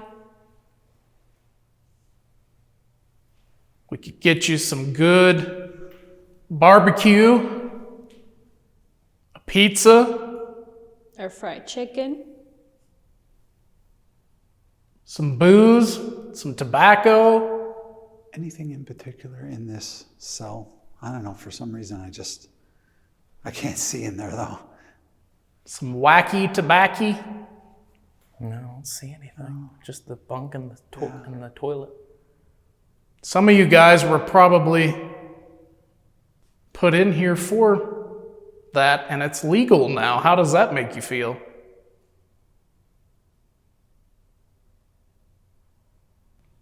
We could get you some good barbecue, a pizza, Or fried chicken. some booze, some tobacco. Anything in particular in this cell? I don't know, for some reason I can't see in there though. Some wacky tobacco. No, I don't see anything. Just the bunk and the toilet. Some of you guys were probably put in here for that, and it's legal now. How does that make you feel?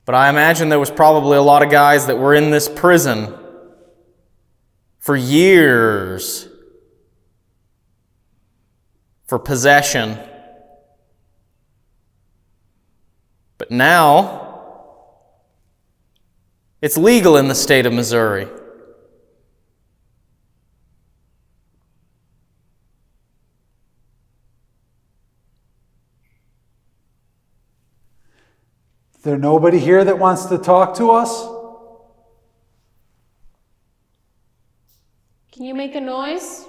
But I imagine there was probably a lot of guys that were in this prison for years for possession. But now, it's legal in the state of Missouri. Is there nobody here that wants to talk to us? Can you make a noise?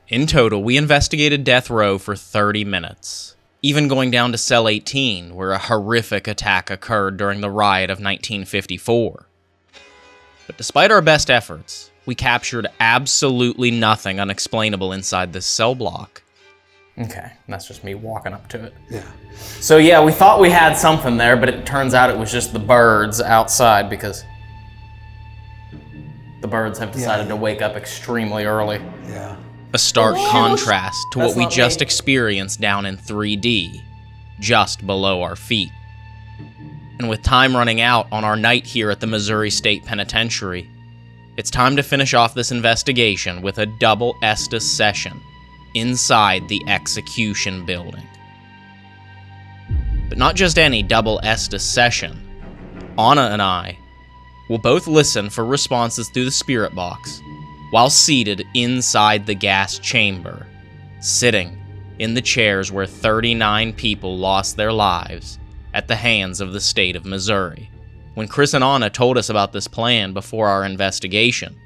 In total, we investigated death row for 30 minutes, even going down to cell 18, where a horrific attack occurred during the riot of 1954. But despite our best efforts, we captured absolutely nothing unexplainable inside this cell block. Okay, that's just me walking up to it. Yeah. So yeah, we thought we had something there, but it turns out it was just the birds outside because the birds have decided to wake up extremely early. Yeah. A stark contrast to what we not just me. experienced down in 3D, just below our feet. And with time running out on our night here at the Missouri State Penitentiary, it's time to finish off this investigation with a double Estes session inside the execution building. But not just any double Estes session. Anna and I will both listen for responses through the spirit box while seated inside the gas chamber, sitting in the chairs where 39 people lost their lives at the hands of the state of Missouri. When Chris and Anna told us about this plan before our investigation,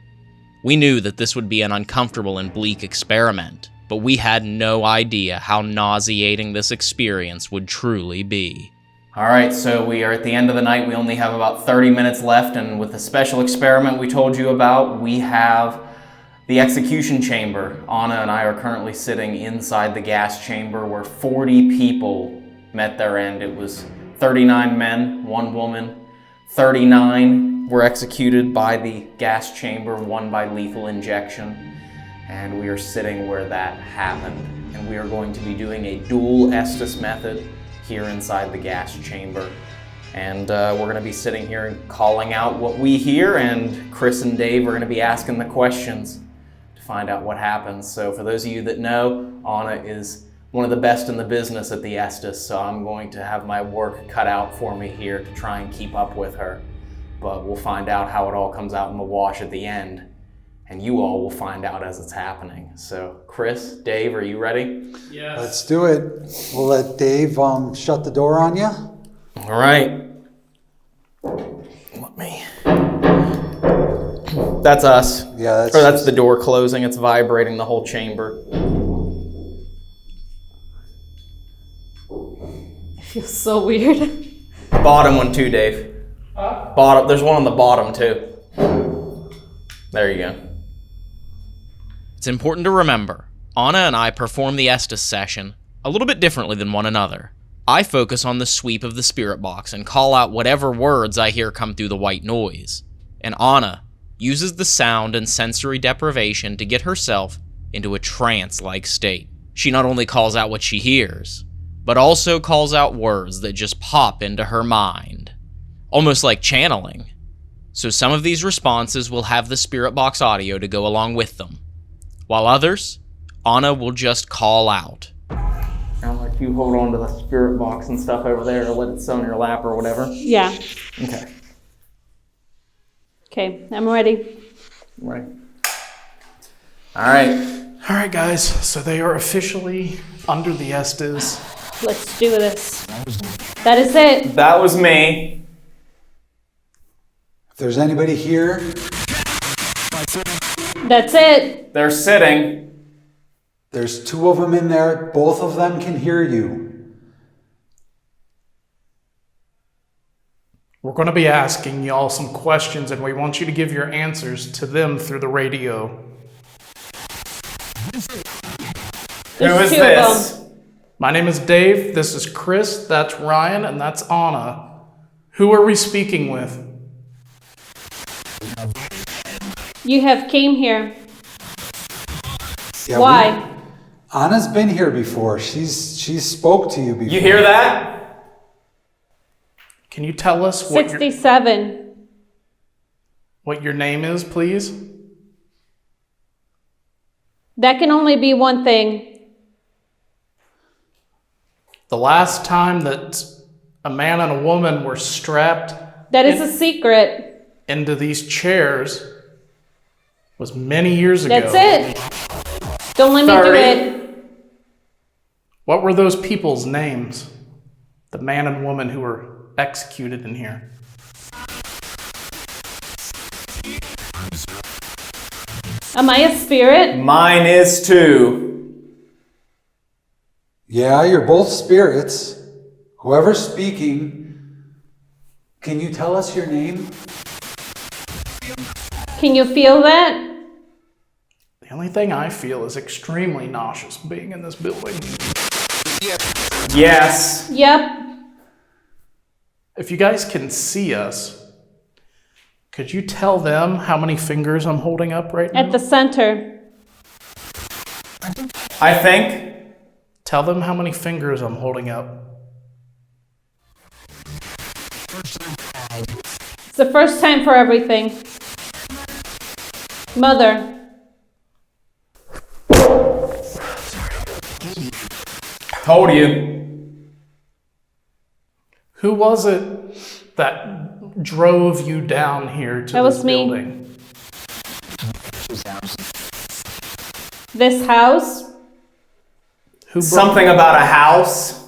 we knew that this would be an uncomfortable and bleak experiment, but we had no idea how nauseating this experience would truly be. All right, so we are at the end of the night. We only have about 30 minutes left, and with the special experiment we told you about, we have the execution chamber. Anna and I are currently sitting inside the gas chamber where 40 people met their end. It was 39 men, 1 woman. 39 were executed by the gas chamber, 1 by lethal injection. And we are sitting where that happened. And we are going to be doing a dual Estes method here inside the gas chamber. And we're going to be sitting here and calling out what we hear, and Chris and Dave are going to be asking the questions to find out what happens. So for those of you that know, Anna is one of the best in the business at the Estes, so I'm going to have my work cut out for me here to try and keep up with her. But we'll find out how it all comes out in the wash at the end. And you all will find out as it's happening. So, Chris, Dave, are you ready? Yes. Let's do it. We'll let Dave shut the door on you. All right. Let me. That's us. Yeah, that's the door closing. It's vibrating the whole chamber. It feels so weird. Bottom one too, Dave. Bottom. There's one on the bottom too. There you go. It's important to remember, Anna and I perform the Estes session a little bit differently than one another. I focus on the sweep of the spirit box and call out whatever words I hear come through the white noise. And Anna uses the sound and sensory deprivation to get herself into a trance-like state. She not only calls out what she hears, but also calls out words that just pop into her mind, almost like channeling. So some of these responses will have the spirit box audio to go along with them, while others, Anna will just call out. Sound like you hold on to the spirit box and stuff over there, or let it sit on your lap or whatever. Yeah. Okay. Okay, I'm ready. Right. All right. All right, guys. So they are officially under the Estes. Let's do this. That is it. That was me. If there's anybody here, That's it. They're sitting. there's 2 of them in there. Both of them can hear you. We're going to be asking y'all some questions, and we want you to give your answers to them through the radio. Who is 2 this? of them. My name is Dave. This is Chris. That's Ryan, and that's Anna. Who are we speaking with? You have came here. Yeah, Why? Anna's been here before. She's spoke to you before. You hear that? Can you tell us what 67. what your name is, please? That can only be one thing. The last time that a man and a woman were strapped That is a secret. into these chairs was many years ago. That's it. Don't let me do 30. it. What were those people's names? The man and woman who were executed in here. Am I a spirit? Mine is too. Yeah, you're both spirits. Whoever's speaking, can you tell us your name? Can you feel that? The only thing I feel is extremely nauseous being in this building. Yes. Yep. If you guys can see us, could you tell them how many fingers I'm holding up right now? At the center. I think. Tell them how many fingers I'm holding up. It's the first time for everything. Mother. Told you. Who was it that drove you down here to That this was me. building? This house. Who brought Something about a house.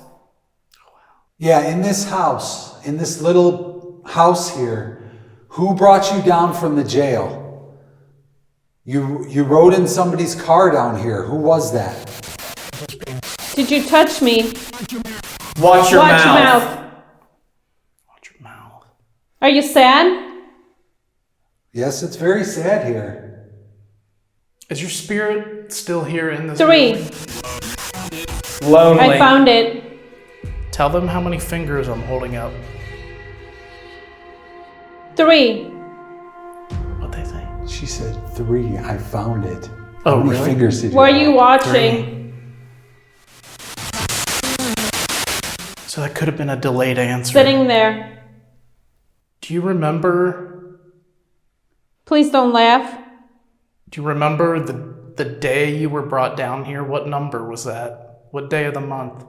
Yeah, in this house, in this little house here, who brought you down from the jail? You rode in somebody's car down here. Who was that? Did you touch me? Watch your Watch your mouth. mouth. Watch your mouth. Are you sad? Yes, it's very sad here. Is your spirit still here in this 3. building? Lonely. I found it. Tell them how many fingers I'm holding up. 3. What they say? She said 3. I found it. Oh, How many really? fingers did you Were have? you watching? So that could have been a delayed answer. Sitting there. Do you remember? Please don't laugh. Do you remember the day you were brought down here? What number was that? What day of the month?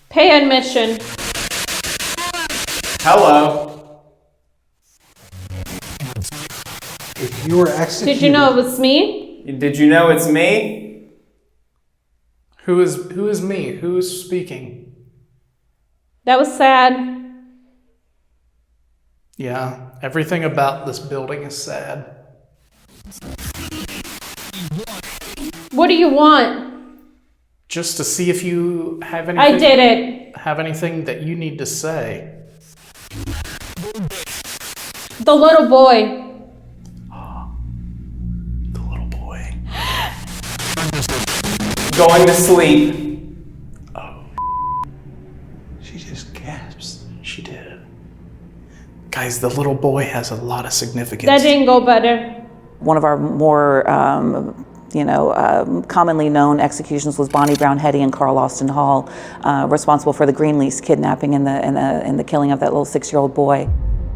Pay admission. Hello. If you were executed, Did you know it was me? Did you know it's me? Who is me? Who is speaking? That was sad. Yeah, everything about this building is sad. What do you want? Just to see if you have anything. I did it. Have anything that you need to say. The little boy. The little boy. Going to sleep. She just gasps. She did. Guys, the little boy has a lot of significance. That didn't go better. One of our more, commonly known executions was Bonnie Brown Hetty and Carl Austin Hall, responsible for the Greenlease kidnapping and the killing of that little 6-year-old boy.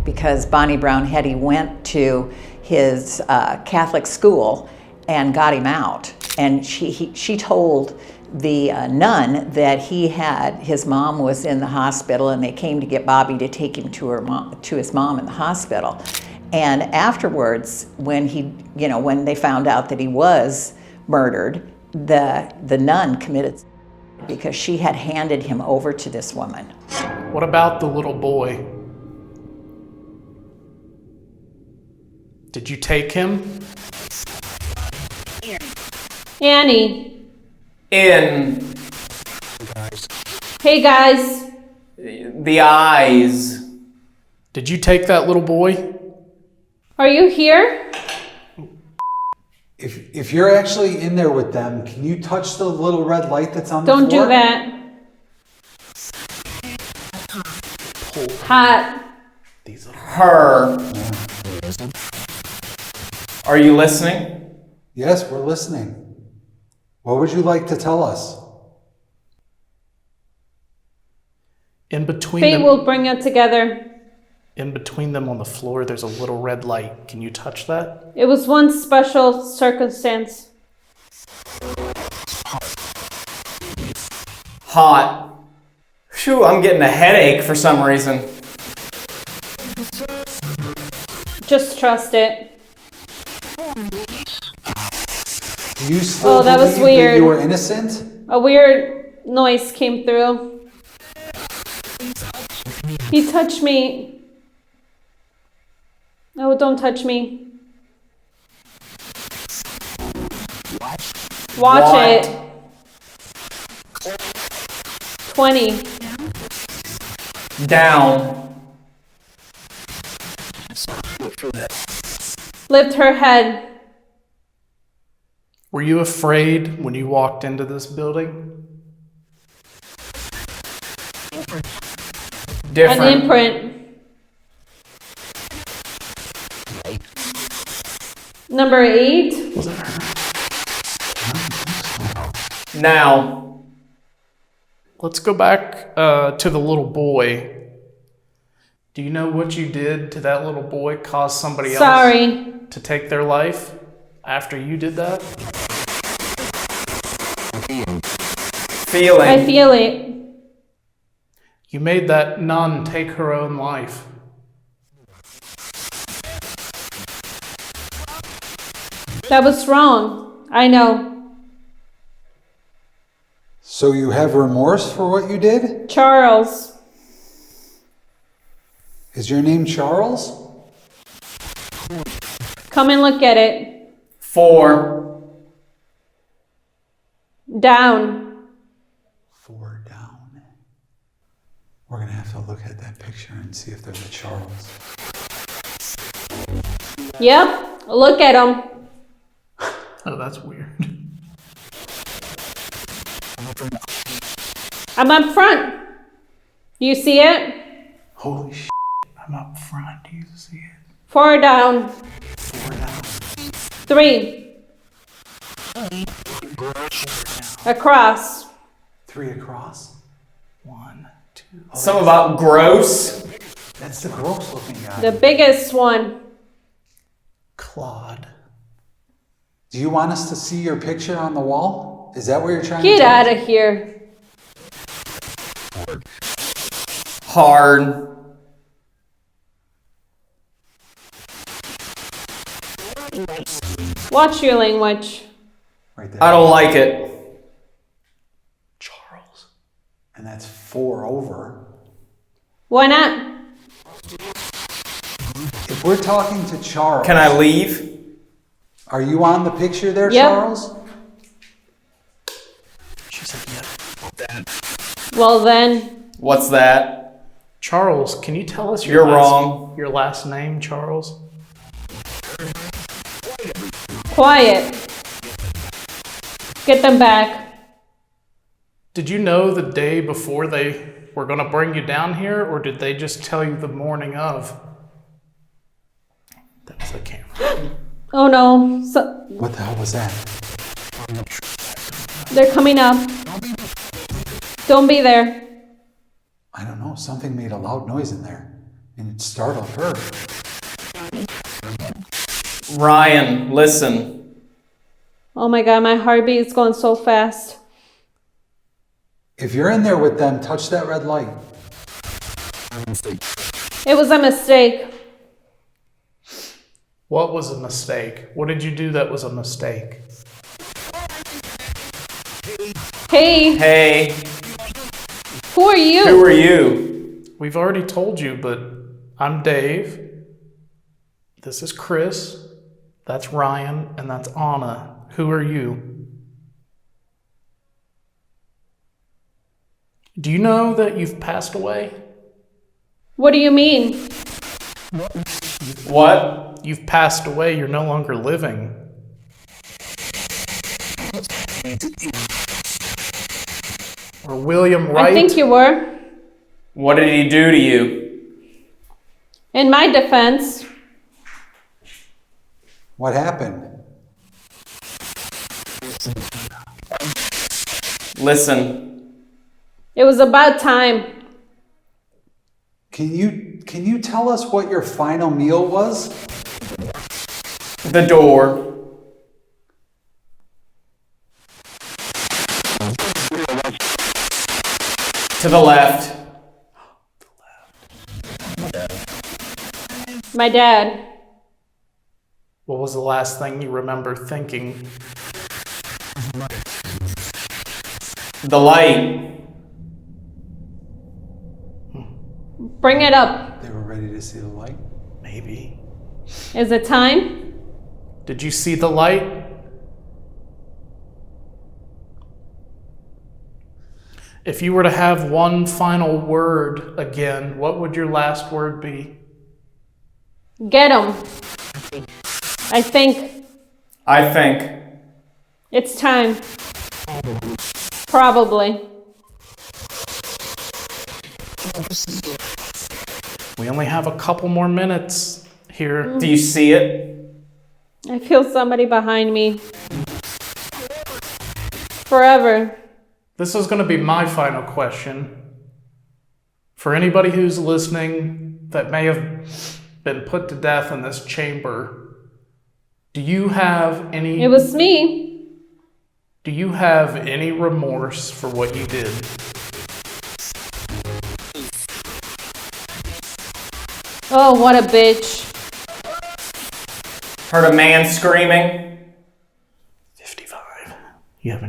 Because Bonnie Brown Hetty went to his Catholic school and got him out. And she told the nun that his mom was in the hospital, and they came to get Bobby to take him to his mom in the hospital. And afterwards, when they found out that he was murdered, the nun committed suicide because she had handed him over to this woman. What about the little boy? Did you take him? Annie. In. Hey guys. The eyes. Did you take that little boy? Are you here? If you're actually in there with them, can you touch the little red light that's on the Don't floor? do that. Hot. Her. Are you listening? Yes, we're listening. What would you like to tell us? In between Fate them, will bring it together. in between them on the floor, there's a little red light. Can you touch that? It was one special circumstance. Hot. Phew, I'm getting a headache for some reason. Just trust it. Do you still that was believe that weird. you were innocent? A weird noise came through. He touched me. Oh, don't touch me. Watch What? it. 20. Down. Lift her head. Were you afraid when you walked into this building? Different. An imprint. Number 8. Was it her? Now. Let's go back to the little boy. Do you know what you did to that little boy caused somebody else Sorry. to take their life after you did that? Feeling. I feel it. You made that nun take her own life. That was wrong. I know. So you have remorse for what you did? Charles. Is your name Charles? Come and look at it. 4. Down. 4 down. We're going to have to look at that picture and see if there's a Charles. Yep. Look at him. Oh, that's weird. I'm up front. You see it? Holy shit, I'm up front. Do you see it? 4 down. 4 down. 3. Across. 3 across? 1, 2. Something about gross. That's the gross looking guy. The biggest one. Claude. Do you want us to see your picture on the wall? Is that what you're trying Get to tell out us? of here. Hard. Watch your language. Right there. I don't like it. Charles. And that's 4 over. Why not? If we're talking to Charles, Can I leave? are you on the picture there, Yep. Charles? She said Well then, What's that? Charles, can you tell us You're wrong. your last name, Charles? quiet. Get them back. Did you know the day before they were going to bring you down here, or did they just tell you the morning of? That was the camera. Oh no, What the hell was that? they're coming up. Don't be there. I don't know. Something made a loud noise in there, and it startled her. Ryan, listen. Oh my god, my heartbeat is going so fast. If you're in there with them, touch that red light. It was a mistake. What was a mistake? What did you do that was a mistake? Hey, Hey, who are you? who are you? We've already told you, but I'm Dave. This is Chris. That's Ryan, and that's Anna. Who are you? Do you know that you've passed away? What do you mean? What? You've passed away. You're no longer living. Or William Wright. I think you were. What did he do to you? In my defense, What happened? Listen. it was about time. Can you tell us what your final meal was? The door. To the left. My dad. What was the last thing you remember thinking? The light. Bring it up. They were ready to see the light. Maybe. Is it time? Did you see the light? If you were to have one final word again, what would your last word be? Get him. I think it's time. Probably. We only have a couple more minutes here. Do you see it? I feel somebody behind me. Forever. This is going to be my final question. For anybody who's listening that may have been put to death in this chamber, do you have any... It was me. Do you have any remorse for what you did? Oh, what a bitch. Heard a man screaming. 55. You have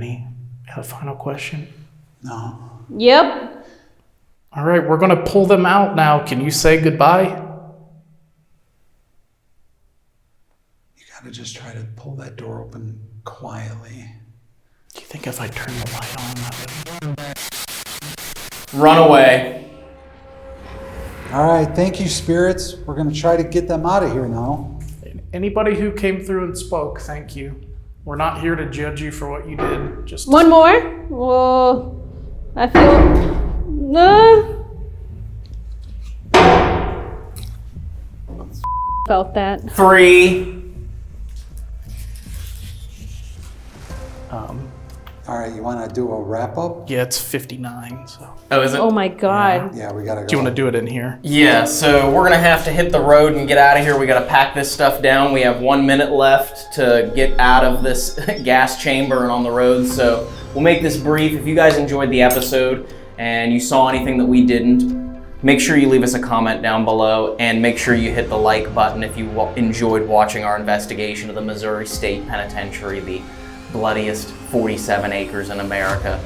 a final question? No. Yep. All right, we're going to pull them out now. Can you say goodbye? You gotta just try to pull that door open quietly. Do you think if I turn the light on, that would... Run away. All right, thank you, spirits. We're gonna try to get them out of here now. Anybody who came through and spoke, thank you. We're not here to judge you for what you did. Just One more? Well, I feel... Felt that. 3. All right, you wanna do a wrap up? Yeah, it's 59, so... Oh, is it? Oh my god. Yeah, we gotta go. Do you want to do it in here? Yeah, so we're gonna have to hit the road and get out of here. We gotta pack this stuff down. We have 1 minute left to get out of this gas chamber and on the road, so we'll make this brief. If you guys enjoyed the episode and you saw anything that we didn't, make sure you leave us a comment down below and make sure you hit the like button if you enjoyed watching our investigation of the Missouri State Penitentiary, the bloodiest 47 acres in America.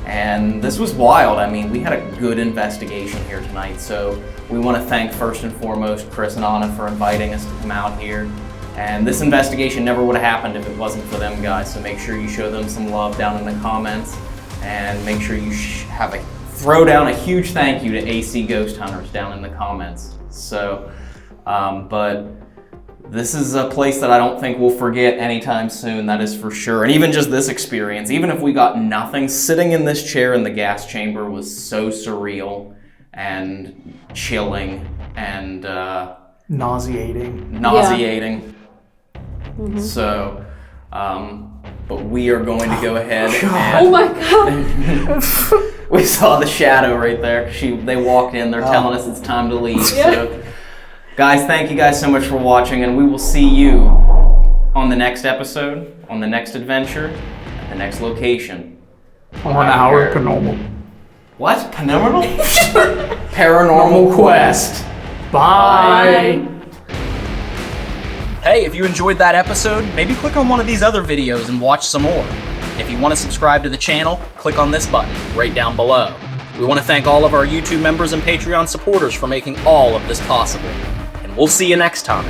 And this was wild. I mean, we had a good investigation here tonight, so we want to thank first and foremost Chris and Anna for inviting us to come out here. And this investigation never would have happened if it wasn't for them guys, so make sure you show them some love down in the comments and make sure you have a throw down a huge thank you to AC Ghost Hunters down in the comments. So, but this is a place that I don't think we'll forget anytime soon, that is for sure. And even just this experience, even if we got nothing, sitting in this chair in the gas chamber was so surreal and chilling and nauseating. So, but we are going to go ahead Oh my God. we saw the shadow right there. They walked in, they're telling us it's time to leave. So, guys, thank you guys so much for watching, and we will see you on the next episode, on the next adventure, at the next location. On our paranormal. What? Paranormal? Paranormal Quest. Bye. Hey, if you enjoyed that episode, maybe click on one of these other videos and watch some more. If you want to subscribe to the channel, click on this button right down below. We want to thank all of our YouTube members and Patreon supporters for making all of this possible. And we'll see you next time.